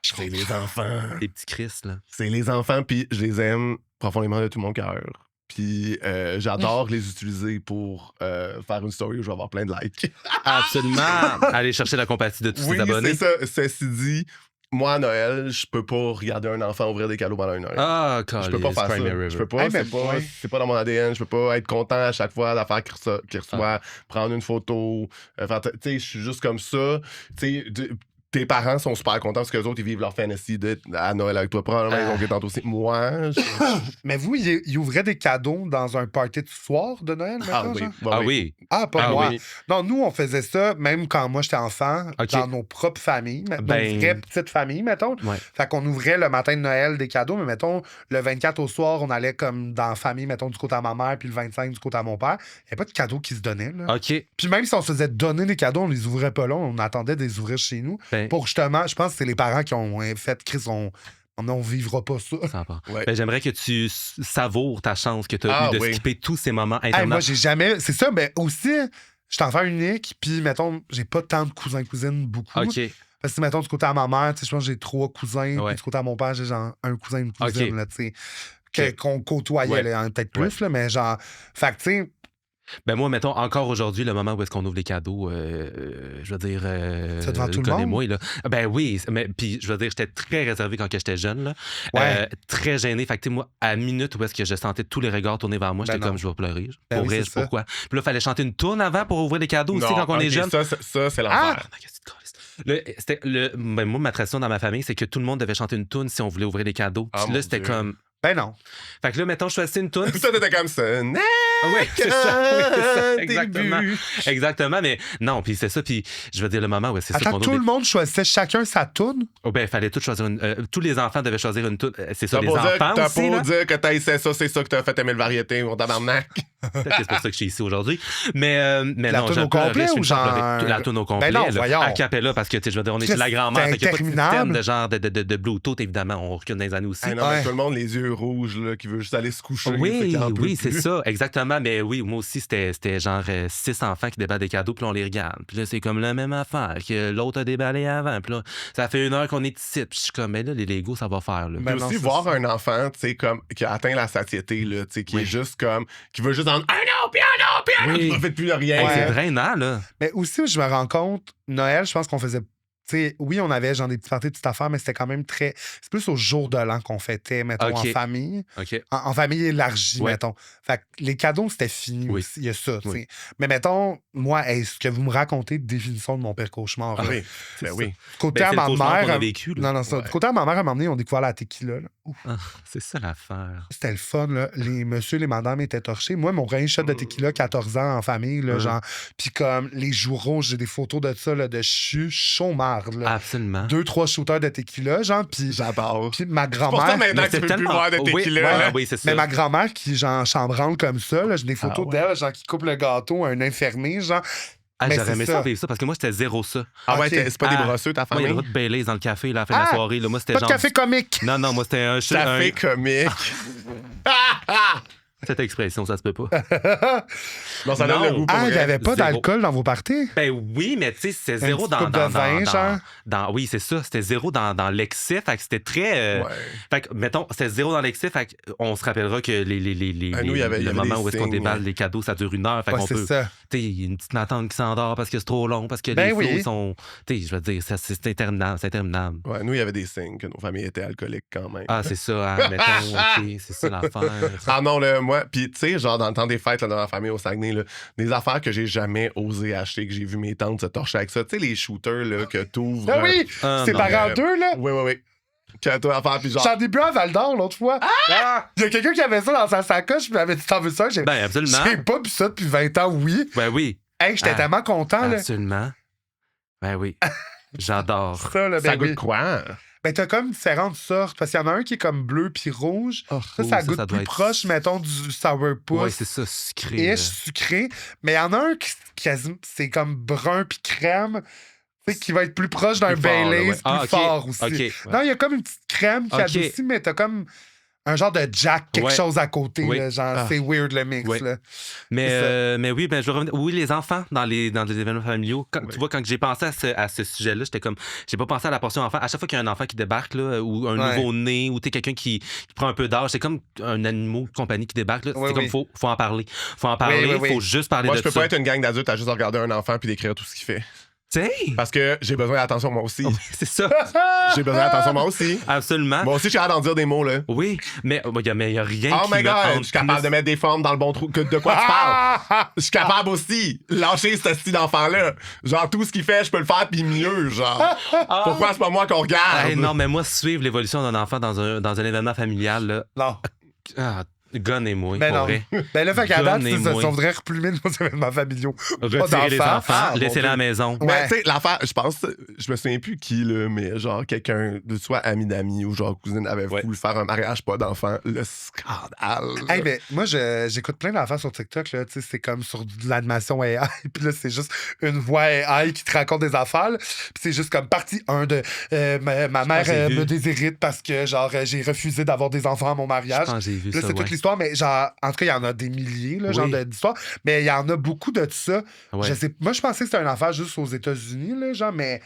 C'est les enfants. Les petits Chris, là. C'est les enfants, puis je les aime profondément de tout mon cœur. Puis j'adore les utiliser pour faire une story où je vais avoir plein de likes. Absolument. Aller chercher la compatie de tous ses abonnés. Oui, c'est ça. Ceci dit, moi, à Noël, je peux pas regarder un enfant ouvrir des cadeaux pendant une heure. Je peux pas faire ça. Je peux pas. C'est pas dans mon ADN. Je peux pas être content à chaque fois de la faire qu'il reçoit, prendre une photo. Tu sais, je suis juste comme ça. Tu sais, tes parents sont super contents parce qu'eux autres, ils vivent leur fantasy à Noël avec toi. Probablement, ils vont être tantôt aussi. Moi, Mais vous, ils ouvraient des cadeaux dans un party de soir de Noël, maintenant, oui. Pas moi. Oui. Non, nous, on faisait ça même quand moi, j'étais enfant, dans nos propres familles, nos vraies petites familles, mettons. Ouais. Fait qu'on ouvrait le matin de Noël des cadeaux, mais mettons, le 24 au soir, on allait comme dans la famille, mettons, du côté à ma mère, puis le 25 du côté à mon père. Il n'y avait pas de cadeaux qui se donnaient, là. OK. Puis même si on se faisait donner des cadeaux, on les ouvrait pas là, on attendait de les ouvrir chez nous. Pour justement, je pense que c'est les parents qui ont fait Chris, on vivra pas ça. J'aimerais que tu savoures ta chance que tu as eu de skipper tous ces moments interminables. Moi, j'ai jamais. C'est ça, mais aussi, je suis enfant unique, puis mettons, j'ai pas tant de cousins-cousines, beaucoup. OK. Parce que, mettons, du côté à ma mère, je pense que j'ai 3 cousins, puis du côté à mon père, j'ai genre un cousin, une cousine, là, tu sais, qu'on côtoyait, peut-être plus, là, mais genre. Fait que, tu sais. Ben moi, mettons, encore aujourd'hui, le moment où est-ce qu'on ouvre les cadeaux, je veux dire... c'est devant tout le monde? Là. Ben oui, mais puis je veux dire, j'étais très réservé quand j'étais jeune, là. Très gêné. Fait que moi, à minute où est-ce que je sentais tous les regards tourner vers moi, j'étais comme, je vais pleurer. Pour vrai, pourquoi? Puis là, il fallait chanter une tourne avant pour ouvrir les cadeaux aussi quand on est jeune. Ça, c'est l'enfer. Ben moi, ma tradition dans ma famille, c'est que tout le monde devait chanter une tourne si on voulait ouvrir les cadeaux. Puis là, c'était comme... Ben non. Fait que là, mettons, je choisis une toune. Puis ça, t'étais comme ça. Oui, c'est ça. Exactement. Exactement, mais non, puis c'est ça. Puis je veux dire, le moment où c'est ça qu'on tout le monde choisissait chacun sa toune? Oh, ben, il fallait tout choisir une. Tous les enfants devaient choisir une toune. C'est ça, les enfants aussi. T'as pas dire que t'as essayé ça, c'est ça que t'as fait aimer le variété, mon tabarnak. Peut-être que c'est pour ça que je suis ici aujourd'hui. Mais la non, toune au complet ou genre. La toune au complet. Ben non, voyons. À cappella, parce que, je veux dire, on est chez la grand-mère. Fait qu'il n'y a pas de système de genre de Bluetooth, évidemment. On recule dans les années aussi. Non, mais tout le monde, les yeux rouges, là, qui veut juste aller se coucher. Oui, c'est ça, exactement. Mais oui, moi aussi, c'était genre 6 enfants qui déballent des cadeaux, puis on les regarde. Puis là, c'est comme la même affaire que l'autre a déballé avant. Puis là, ça fait 1 heure qu'on est ici. Puis je suis comme, mais là, les Legos, ça va faire. Là. Mais aussi, voir un enfant, tu sais, comme, qui a atteint la satiété, là, tu sais, qui est juste comme, qui veut juste en un an, puis qui ne fait plus rien. C'est drainant, là. Mais aussi, je me rends compte, Noël, je pense qu'on faisait. T'sais, oui, on avait genre des petites parties de petites affaires, mais c'était quand même très. C'est plus au jour de l'an qu'on fêtait, mettons, en famille. En famille élargie, mettons. Fait que les cadeaux, c'était fini aussi. Il y a ça, tu sais. Mais mettons, moi, ce que vous me racontez, définition de mon père cauchemar. Oui. Ben oui. Côté à ma mère. Vécu, non, ça. Côté à ma mère, à un moment donné, on a découvert la tequila. C'est ça l'affaire. C'était le fun, là. Les messieurs, les madames étaient torchés. Moi, mon premier shot de tequila, 14 ans en famille, là, genre. Puis comme les joues rouges, j'ai des photos de ça, là, de chaud marde. Absolument. 2-3 shooters de tequila, genre. Puis j'adore. Puis ma grand-mère. Pour ça, maintenant, tu peux plus boire de tequila. Oui, c'est ça. Mais ma grand-mère qui, genre, chambranle comme ça, là, j'ai des photos d'elle, genre, qui coupe le gâteau à un infirmier, genre. J'aurais aimé ça vivre ça parce que moi, c'était zéro ça. Ah ouais, c'est pas des brosseux, ta famille? Moi, il y a le Baileys dans le café, là, à la fin de la soirée. Là. Moi, c'était pas genre. de café comique. Non, moi, c'était un. Café comique. Cette expression, ça se peut pas. Non, ça donne le goût. Il n'y avait pas d'alcool dans vos parties? Ben oui, mais tu sais, c'était zéro dans oui, c'est ça. C'était zéro dans l'excès. Fait que c'était très. Fait que, mettons, c'était zéro dans l'excès. Fait qu'on se rappellera que le moment où est-ce qu'on déballe les cadeaux, ça dure 1 heure. Fait qu'on peut. Tu sais, une petite matante qui s'endort parce que c'est trop long, parce que les flots sont. Tu sais, je veux dire, c'est interminable. C'est interminable. Ouais, nous, il y avait des signes que nos familles étaient alcooliques quand même. Ah, c'est ça, hein, mettons, OK, c'est ça l'affaire. Ah non, là, moi, puis tu sais, genre dans le temps des fêtes, là, dans ma famille au Saguenay, là, des affaires que j'ai jamais osé acheter, que j'ai vu mes tantes se torcher avec ça. Tu sais, les shooters, là, que t'ouvres. Ah oui! C'est par en deux, là? Oui. Que toi, affaire, puis genre. J'en ai bu à Val d'Or l'autre fois. Il y a quelqu'un qui avait ça dans sa sacoche, puis il m'avait dit, t'en veux ça? Ben, absolument. J'ai pas bu ça depuis 20 ans, oui. Ben oui. Hey, j'étais tellement content, là. Absolument. Ben oui. J'adore. Ça, là, ça goûte quoi? Ben, t'as comme différentes sortes, parce qu'il y en a un qui est comme bleu puis rouge. Ça goûte ça plus doit être... proche, mettons, du sourpuss. Ouais, c'est ça, sucré. Sucré. Mais il y en a un qui c'est comme brun puis crème. Qui va être plus proche d'un Baileys, plus fort aussi. Okay, non, il y a comme une petite crème qui adoucit, mais t'as comme un genre de Jack, quelque chose à côté. Là, genre, c'est weird le mix. Là. Mais oui, ben, je veux revenir. Oui, les enfants dans les événements familiaux. Tu vois, quand j'ai pensé à ce sujet-là, j'étais comme. J'ai pas pensé à la portion enfant. À chaque fois qu'il y a un enfant qui débarque, là, ou un nouveau-né, ou quelqu'un qui prend un peu d'âge, c'est comme un animal de compagnie qui débarque. Là. C'est comme, faut en parler. Faut en parler, faut juste parler de ça. Moi, je peux pas être une gang d'adultes à juste regarder un enfant puis décrire tout ce qu'il fait. Parce que j'ai besoin d'attention moi aussi. C'est ça. J'ai besoin d'attention moi aussi. Absolument. Moi aussi, je suis capable d'en dire des mots, là. Oui, mais il n'y a rien oh qui my God, je suis capable de mettre des formes dans le bon trou. De quoi tu parles? Je suis capable aussi. Lâcher ce style d'enfant-là. Genre, tout ce qu'il fait, je peux le faire puis mieux, genre. Pourquoi c'est pas moi qu'on regarde? Non, mais moi, suivre l'évolution d'un enfant dans un événement familial, là... Non. Gonne et moi, ben pour non. vrai. Ben là, fait qu'à date, si on voudrait replumer nos événements familiaux. Retirer les enfants, laisser à la maison. Ben, tu sais, l'affaire, je pense, je me souviens plus qui, là, mais genre, quelqu'un, soit ami d'amis ou genre cousine, avait voulu faire un mariage, pas d'enfant. Le scandale. Hey, mais moi, j'écoute plein d'enfants sur TikTok, là, tu sais, c'est comme sur de l'animation AI, puis là, c'est juste une voix AI qui te raconte des affaires, puis c'est juste comme partie 1 de ma mère me désirite parce que, genre, j'ai refusé d'avoir des enfants à mon mariage. J'ai vu là, ça, c'est toute l'histoire, mais genre, en tout cas, il y en a des milliers, là, genre d'histoires, mais il y en a beaucoup de ça. Ouais. Moi, je pensais que c'était une affaire juste aux États-Unis, là, genre, mais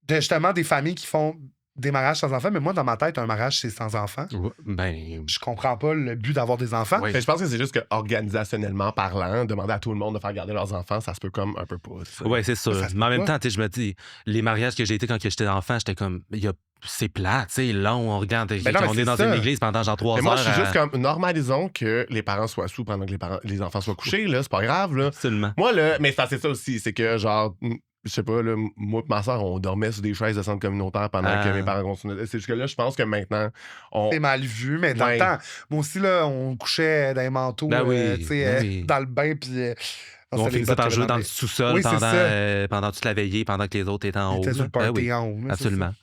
justement, des familles qui font des mariages sans enfants, mais moi, dans ma tête, un mariage, c'est sans enfants. Ben... Je comprends pas le but d'avoir des enfants. Mais je pense que c'est juste que, organisationnellement parlant, demander à tout le monde de faire garder leurs enfants, ça se peut comme un peu pas. Oui, c'est sûr. Mais en même temps, je me dis, les mariages que j'ai été quand j'étais enfant, j'étais comme, c'est plat, tu sais, long, on regarde, on est dans une église pendant genre 3 heures. Moi, je suis juste comme, normalisons que les parents soient sous pendant que les enfants soient couchés, là, c'est pas grave, là. Absolument. Moi, là, mais c'est ça aussi, c'est que, genre, je sais pas, là, moi et ma soeur, on dormait sur des chaises de centre communautaire pendant que mes parents continuaient. C'est juste que là, je pense que maintenant, c'est mal vu, mais dans le temps, moi aussi, là, on couchait dans les manteaux, dans le bain, puis... on finissait par jouer dans le sous-sol pendant toute la veillée, pendant que les autres étaient en haut. C'était sur le party en haut. Absolument.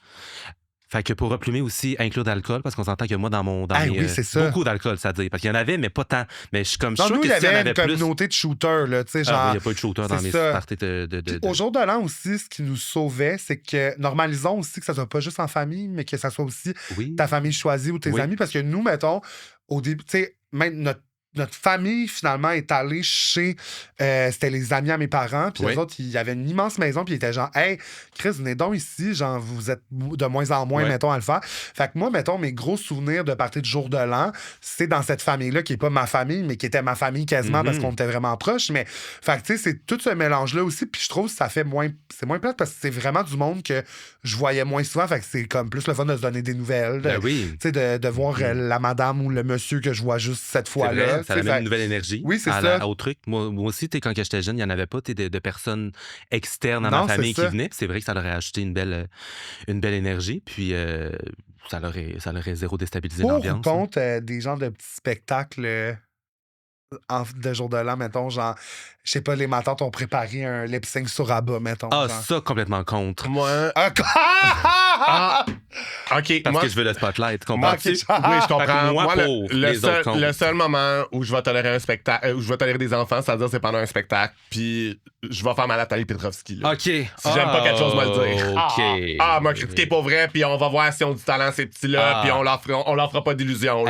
Fait que pour replumer aussi, inclure d'alcool, parce qu'on s'entend que moi, dans mes... c'est ça. Beaucoup d'alcool, ça veut dire. Parce qu'il y en avait, mais pas tant. Mais je suis comme sûr nous, que il y s'il y en avait avait une communauté de shooters, là, tu sais, genre... il n'y a pas eu de shooter dans mes parties de... Au jour de l'an aussi, ce qui nous sauvait, c'est que normalisons aussi que ça soit pas juste en famille, mais que ça soit aussi ta famille choisie ou tes amis. Parce que nous, mettons, au début, tu sais, même notre famille, finalement, est allée chez... c'était les amis à mes parents. Puis les autres, il y avait une immense maison. Puis ils étaient genre, « Hey, Chris, venez donc ici. Genre, vous êtes de moins en moins, mettons, à le faire. » Fait que moi, mettons, mes gros souvenirs de partir du jour de l'an, c'est dans cette famille-là, qui est pas ma famille, mais qui était ma famille quasiment parce qu'on était vraiment proches. Mais, fait que, tu sais, c'est tout ce mélange-là aussi. Puis je trouve que ça fait moins... C'est moins plate parce que c'est vraiment du monde que je voyais moins souvent. Fait que c'est comme plus le fun de se donner des nouvelles. Tu sais, de voir la madame ou le monsieur que je vois juste cette fois-là. Ça amène une nouvelle énergie. Oui, c'est ça. Au truc. Moi aussi, quand j'étais jeune, il n'y en avait pas de personnes externes à ma famille qui venaient. C'est vrai que ça leur a ajouté une belle énergie. Puis ça leur a zéro déstabilisé l'ambiance. Pour contre, des genres de petits spectacles de jour de l'an, mettons, genre, je sais pas, les matantes ont préparé un lip-sync sur ABBA, mettons. Ah, genre. ça, complètement contre. Moi... OK. Parce que je veux le spotlight, comprends-tu? Oui, je comprends. Moi, le seul moment où je vais tolérer un spectacle, où je vais tolérer des enfants, c'est-à-dire c'est pendant un spectacle, puis je vais faire ma Nathalie Petrovski. Là. OK. Si j'aime pas quelque chose, moi le dire. OK. M'a critiqué pour vrai, puis on va voir si on a du talent, ces petits-là, puis on leur fera pas d'illusions.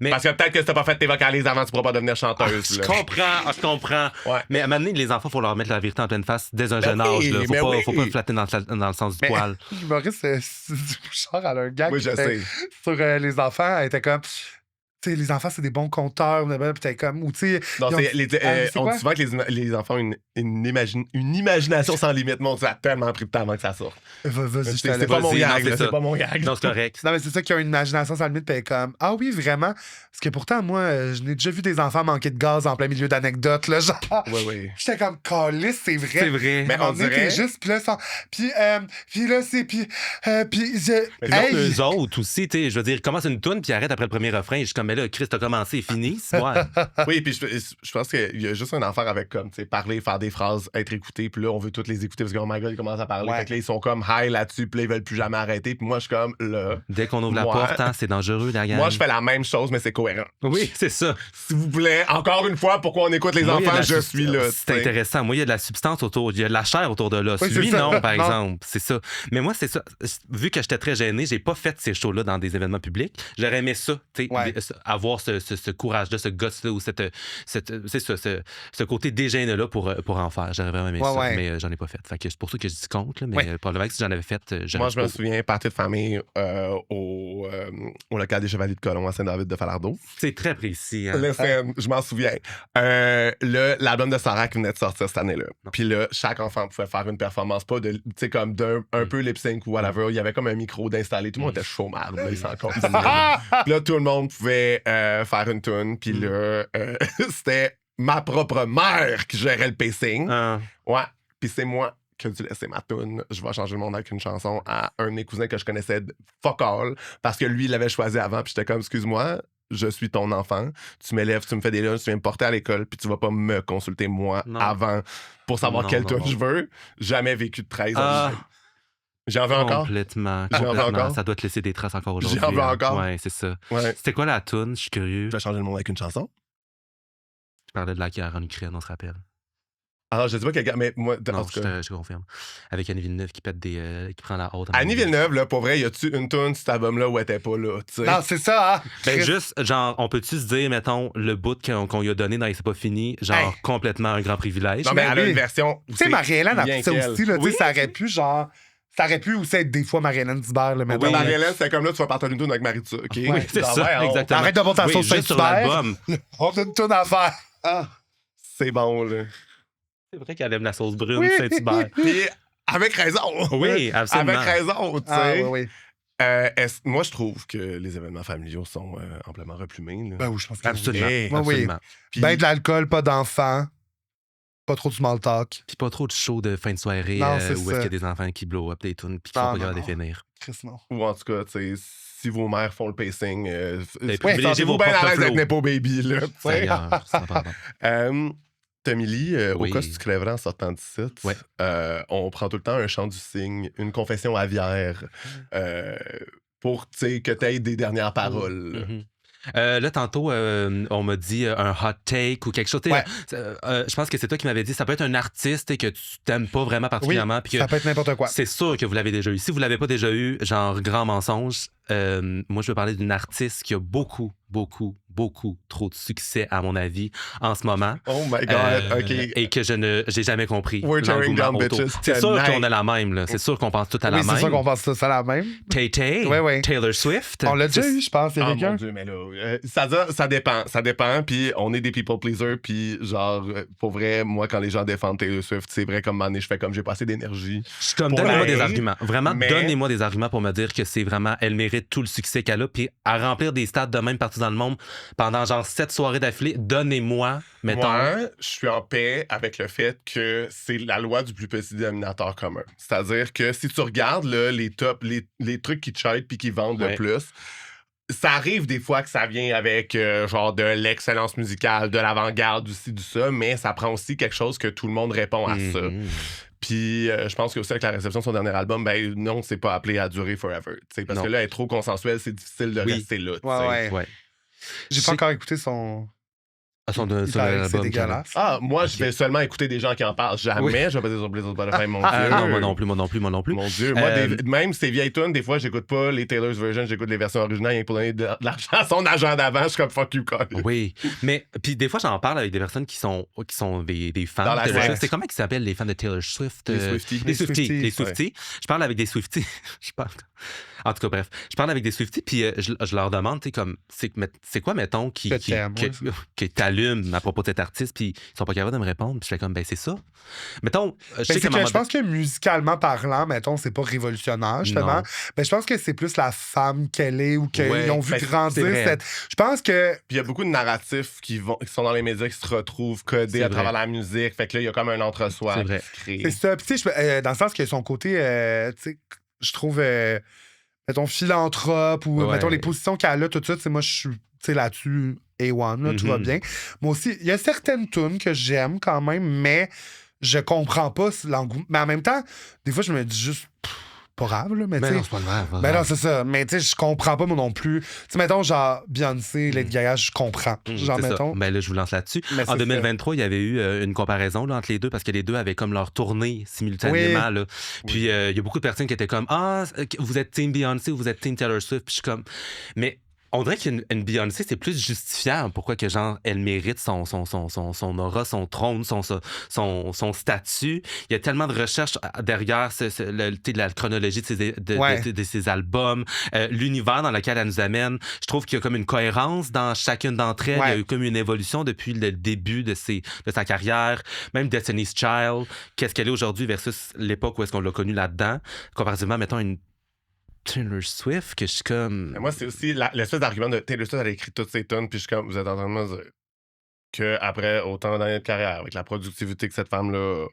Mais... Parce que peut-être que si t'as pas fait tes vocalises avant, tu pourras pas devenir chanteuse. Je comprends. Ouais. Mais à un moment donné, les enfants, il faut leur mettre la vérité en pleine face dès un jeune âge. Là. Faut pas flatter dans le sens du poil. Maurice Bouchard, elle a un gag sur les enfants. Elle était comme... Tu sais, les enfants, c'est des bons conteurs. Puis t'es comme... Ou tu sais... On dit souvent que les enfants ont une imagination sans limite. Mon Dieu, ça a tellement pris de temps avant que ça sorte. Vas-y, c'est pas mon gag. C'est pas mon gag. Non, c'est correct. Non, mais c'est ça qui a une imagination sans limite. Puis elle est comme... Ah oui, vraiment? Parce que pourtant, moi, je n'ai déjà vu des enfants manquer de gaz en plein milieu d'anecdotes. Là, genre... Oui. J'étais comme... Calisse, c'est vrai. C'est vrai. Mais on dirait... juste... Puis là, puis là, c'est... Puis... eux autres aussi, tu sais, je veux dire, commence une toune puis arrête après le premier refrain. Je suis comme... mais là, Chris, t'as commencé, fini, c'est moi. Oui, puis je pense qu'il y a juste un affaire avec comme, tu sais, parler, faire des phrases, être écouté, puis là, on veut toutes les écouter parce que, oh my God, ils commencent à parler. Fait que là, ils sont comme high là-dessus, puis là, ils veulent plus jamais arrêter. Puis moi, je suis comme, là. Dès qu'on ouvre la porte, hein, c'est dangereux, la gang. Moi, je fais la même chose, mais c'est cohérent. Oui, c'est ça. S'il vous plaît, encore une fois, pourquoi on écoute les enfants, je suis là. C'est intéressant. Moi, il y a de la substance autour, il y a de la chair autour de l'os. Lui, non, par exemple. C'est ça. Mais moi, c'est ça. Vu que j'étais très gêné, j'ai pas fait ces shows-là dans des événements publics. J'aurais aimé ça, tu sais, avoir ce courage-là, ce gosse-là, ou ce côté dégêné-là pour en faire. J'aurais vraiment aimé ça, mais j'en ai pas fait. Fait que c'est pour ça que je dis contre, là, mais probablement que si j'en avais fait, moi, je me souviens, partie de famille au local des Chevaliers de Colomb à Saint-David de Falardeau. C'est très précis. Hein? Je m'en souviens. L'album de Sarah qui venait de sortir cette année-là. Puis là, chaque enfant pouvait faire une performance, pas de, tu sais, comme un peu lip-sync ou whatever. Il y avait comme un micro d'installer. Tout le monde était chaud, marde. Là, ils s'en comptent. Puis là, tout le monde pouvait faire une tune. Puis là, c'était ma propre mère qui gérait le pacing. Ouais. Puis c'est moi qui ai dû laisser ma tune. Je vais changer le monde avec une chanson à un de mes cousins que je connaissais fuck all parce que lui, il l'avait choisi avant. Puis j'étais comme, excuse-moi, je suis ton enfant. Tu m'élèves, tu me fais des lunchs, tu viens me porter à l'école, puis tu vas pas me consulter moi avant pour savoir quelle tune je veux. Jamais vécu de 13 ans. J'en veux encore. Complètement. Encore. Ça doit te laisser des traces encore aujourd'hui. J'en veux encore. Ouais, c'est ça. Ouais. C'était quoi la tune? Je suis curieux. Je vais changer le monde avec une chanson. Je parlais de la guerre en Ukraine, on se rappelle. Alors, je sais pas quelqu'un, mais moi, non, je confirme. Avec Annie Villeneuve qui pète qui prend la haute. Annie Villeneuve, là, pour vrai, y a-tu une tune cet album-là où elle était pas là, tu sais? Non, c'est ça, hein? Ben, juste, genre, on peut-tu se dire, mettons, le bout qu'on lui a donné dans Et c'est pas fini, genre, complètement un grand privilège. Non, mais elle a une version. Tu sais, Marie-Hélène a fait ça aussi, là, tu sais, ça aurait pu, genre. Ça aurait pu aussi être des fois Marie-Hélène Dibert. Oui, Marie-Hélène, c'est comme là, tu vas partager une tune avec Maritza. OK? Oui, c'est ça, exactement. Arrête de monter la sauce Saint-Hubert. On a une tune à faire. C'est bon, là. C'est vrai qu'elle aime la sauce brune, Saint-Hubert. Puis, avec raison. Oui, absolument. Avec raison, tu sais. Oui. Moi, je trouve que les événements familiaux sont amplement replumés. Là. Ben oui, je pense que absolument. Oui. Puis, ben de l'alcool, pas d'enfants. Pas trop de small talk. Puis pas trop de show de fin de soirée où est-ce qu'il y a des enfants qui blow up des tunes puis qui sont pas capables de définir. Ou en tout cas, tu sais, si vos mères font le pacing, privilégiez-vous bien à l'aise flow. avec Nepo Baby, là. Tommy Lee, au cas où tu crèverais en sortant du site, on prend tout le temps un chant du cygne, une confession aviaire pour que tu aies des dernières paroles. Là, tantôt, on m'a dit un hot take ou quelque chose. Je pense que c'est toi qui m'avais dit ça peut être un artiste que tu t'aimes pas vraiment particulièrement. Oui, ça peut être n'importe quoi. C'est sûr que vous l'avez déjà eu. Si vous l'avez pas déjà eu, genre grand mensonge, moi, je veux parler d'une artiste qui a beaucoup trop de succès, à mon avis, en ce moment. Oh my God, OK. Et que j'ai jamais compris. Bitches. C'est sûr qu'on a la même, là. C'est sûr qu'on pense tout à la même. Oui, c'est sûr qu'on pense tous à la même. Tay-Tay, Taylor Swift. On l'a déjà eu, je pense, il y a quelqu'un. Mon Dieu, mais là, ça dépend, puis on est des people pleasers, puis genre, pour vrai, moi, quand les gens défendent Taylor Swift, c'est vrai, comme je fais comme j'ai pas assez d'énergie. Donnez-moi des arguments. Vraiment, donnez-moi des arguments pour me dire que c'est vraiment, elle mérite tout le succès qu'elle a, puis à remplir des stades de même partout dans le monde pendant genre 7 soirées d'affilée. Donnez-moi, mettons. Moi, je suis en paix avec le fait que c'est la loi du plus petit dénominateur commun. C'est-à-dire que si tu regardes là, les trucs qui chartent puis qui vendent le plus, ça arrive des fois que ça vient avec genre de l'excellence musicale, de l'avant-garde, du ci, du ça, mais ça prend aussi quelque chose que tout le monde répond à ça. Puis je pense que aussi avec la réception de son dernier album, ben non, c'est pas appelé à durer forever. Parce que là, être trop consensuel, c'est difficile de rester là. Ouais. J'ai pas encore écouté son... C'est dégueulasse. Moi, je vais seulement écouter des gens qui en parlent. Jamais je vais passer sur Blizzard Spotify, mon Dieu. Non, moi non plus. Mon Dieu. Moi, même ces vieilles tunes, des fois, j'écoute pas les Taylor's version, j'écoute les versions originales rien pour donner de l'argent à son agent d'avant. Je suis comme fuck you, God. Oui, mais puis des fois, j'en parle avec des personnes qui sont des fans de Taylor Swift. C'est comment ils s'appellent les fans de Taylor Swift? Les Swifties. Je parle avec des Swifties. En tout cas, bref. Je parle avec des Swifties, puis je leur demande, comme, c'est quoi, mettons, qui t'allume à propos de cet artiste, puis ils sont pas capables de me répondre, puis je fais comme, ben c'est ça. Mettons, je pense que musicalement parlant, mettons, c'est pas révolutionnaire, justement. Mais je pense que c'est plus la femme qu'elle est ou qu'ils ont vu grandir cette... Je pense que... Puis il y a beaucoup de narratifs qui sont dans les médias qui se retrouvent codés à travers la musique. Fait que là, il y a comme un entre-soi qui se crée. C'est ça. Puis tu sais, dans le sens que son côté, tu sais, je trouve... mettons, philanthrope ou, mettons, les positions qu'elle a, tout ça, moi, je suis là-dessus, A1, là, tout va bien. Moi aussi, il y a certaines tunes que j'aime quand même, mais je comprends pas l'engouement. Mais en même temps, des fois, je me dis juste... pas grave, là, mais tu sais. non, c'est pas grave. Ben non, c'est ça. Mais tu sais, je comprends pas, moi non plus. Tu sais, mettons, genre, Beyoncé, Lady Gaga, je comprends. Genre, mettons. Ben là, je vous lance là-dessus. En 2023, il y avait eu une comparaison là, entre les deux parce que les deux avaient comme leur tournée simultanément. Là. Puis il y a beaucoup de personnes qui étaient comme vous êtes Team Beyoncé ou vous êtes Team Taylor Swift. Puis je suis comme. Mais. On dirait qu'une Beyoncé, c'est plus justifiable pourquoi que genre elle mérite son aura, son trône, son statut. Il y a tellement de recherches derrière la chronologie de ses albums, l'univers dans lequel elle nous amène. Je trouve qu'il y a comme une cohérence dans chacune d'entre elles. Il y a eu comme une évolution depuis le début de sa carrière. Même Destiny's Child, qu'est-ce qu'elle est aujourd'hui versus l'époque où est-ce qu'on l'a connue là-dedans. Comparativement, mettons, une Taylor Swift, que je suis comme... Moi, c'est aussi l'espèce d'argument de Taylor Swift, elle a écrit toutes ses tunes, puis je suis comme, vous êtes en train de me dire qu'après autant d'années de carrière, avec la productivité que cette femme-là,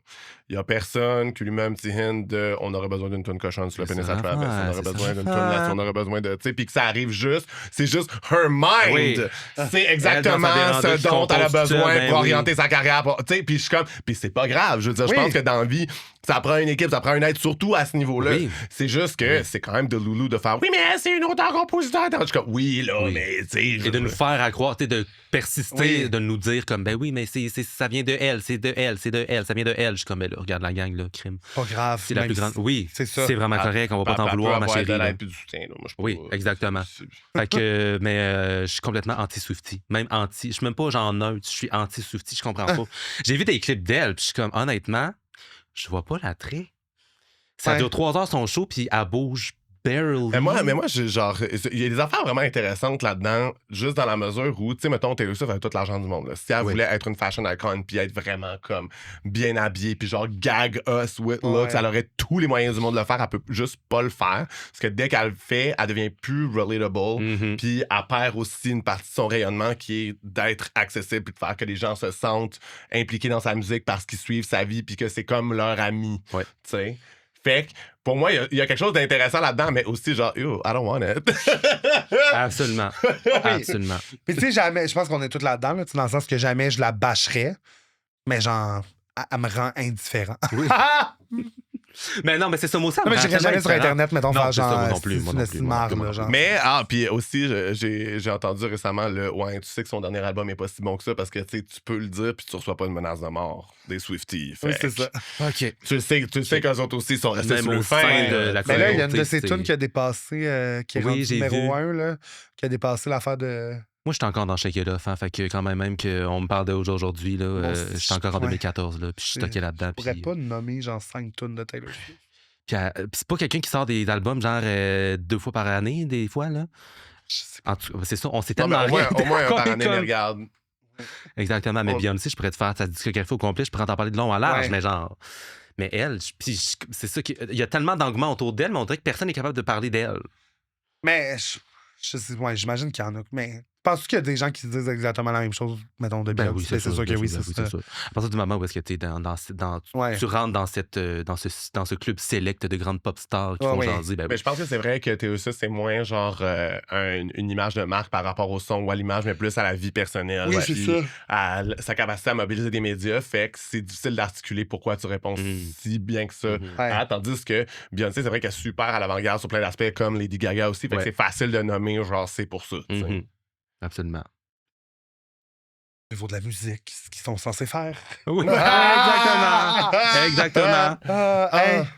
il n'y a personne qui lui-même petit hint de on aurait besoin d'une tune cochonne sur le pénis à Travis, on aurait besoin d'une tune là, on aurait besoin de... Tu sais, puis que ça arrive juste, c'est juste her mind. Oui. C'est exactement ce dont elle a besoin pour orienter sa carrière. Tu sais, puis je suis comme... Puis c'est pas grave, je veux dire, je pense que dans la vie, ça prend une équipe, ça prend une aide, surtout à ce niveau-là. Oui. C'est juste que c'est quand même de loulou de faire « Oui, mais c'est une auteur-compositeur! » Je suis comme « Oui, là, mais tu sais... » Et de nous faire à croire, de persister, de nous dire comme « Ben oui, mais ça vient de elle, c'est de elle, ça vient de elle. » Je suis comme « Ben là, regarde la gang, là, crime. » Pas grave. C'est la plus grande... Oui, c'est ça. C'est vraiment correct, on va pas t'en vouloir, ma chérie. De l'aide puis du soutien, là. Moi, oui, exactement. Fait que, mais je suis complètement anti-Swiftie. Même anti... Je suis même pas genre neutre, je suis anti-Swiftie, je comprends pas. J'ai vu des clips d'elle, puis je suis comme, honnêtement, je vois pas l'attrait. Ça dure 3 heures son show, puis elle bouge barely. Mais moi, genre, il y a des affaires vraiment intéressantes là-dedans, juste dans la mesure où, tu sais, mettons, Taylor Swift avait tout l'argent du monde. Là. Si elle voulait être une fashion icon, puis être vraiment comme bien habillée, puis genre gag us with looks, elle aurait tous les moyens du monde de le faire, elle peut juste pas le faire. Parce que dès qu'elle le fait, elle devient plus relatable, puis elle perd aussi une partie de son rayonnement qui est d'être accessible, puis de faire que les gens se sentent impliqués dans sa musique parce qu'ils suivent sa vie, puis que c'est comme leur ami. Tu sais. Fait que, pour moi, il y a quelque chose d'intéressant là-dedans, mais aussi genre, I don't want it. Absolument. Absolument. Puis tu sais, jamais, je pense qu'on est tous là-dedans, là, dans le sens que jamais je la bâcherais, mais genre, elle me rend indifférent. Oui. Mais non, mais c'est ça, moi aussi. Non, mais j'irais jamais sur Internet, mettons, faire genre. Moi non plus. Mais, puis aussi, j'ai entendu récemment tu sais que son dernier album est pas si bon que ça parce que tu peux le dire puis tu reçois pas une menace de mort des Swifties. Oui, c'est ça. OK. Tu sais qu'eux autres aussi sont restés sur le fin de la communauté. Mais là, il y a une de ces tunes qui a dépassé, qui est rendue numéro 1, là, qui a dépassé l'affaire de. Moi, je suis encore dans Shake It Off, hein, fait que quand même qu'on me parle d'aujourd'hui, là, je suis encore en 2014, là, puis je suis stocké là-dedans. Je pourrais pas nommer genre 5 tunes de Taylor Swift. C'est pas quelqu'un qui sort des albums genre 2 fois par année, des fois, là? C'est ça, on s'est tellement... Au moins un par année, mais regarde. Exactement, mais Beyoncé, je pourrais te faire sa discographie au complet, je pourrais t'en parler de long à large, mais genre... Mais elle, c'est ça, il y a tellement d'engouement autour d'elle, mais on dirait que personne n'est capable de parler d'elle. Mais j'imagine qu'il y en a, mais... Penses-tu qu'il y a des gens qui disent exactement la même chose, mettons, de Beyoncé? Oui, c'est sûr que oui, c'est sûr. À partir du moment où est-ce que tu rentres dans ce club select de grandes pop stars qui font jaser, mais je pense que c'est vrai que Taylor Swift, c'est moins genre une image de marque par rapport au son ou à l'image, mais plus à la vie personnelle. Oui, c'est ça. À sa capacité à mobiliser des médias, fait que c'est difficile d'articuler pourquoi tu réponds si bien que ça. Tandis que Beyoncé, c'est vrai qu'elle est super à l'avant-garde sur plein d'aspects, comme Lady Gaga aussi, fait que c'est facile de nommer, genre, c'est pour ça. Absolument. Au niveau de la musique, ce qu'ils sont censés faire. Oui, exactement.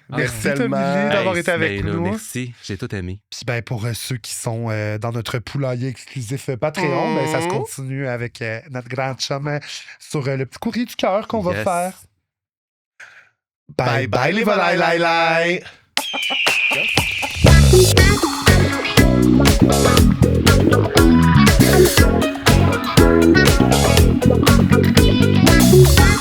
Merci Tommy d'avoir été avec nous. Merci, j'ai tout aimé. Puis pour ceux qui sont dans notre poulailler exclusif Patreon, ça se continue avec notre grande chum sur le petit courrier du cœur qu'on va faire. Bye bye les volailles. Thank you.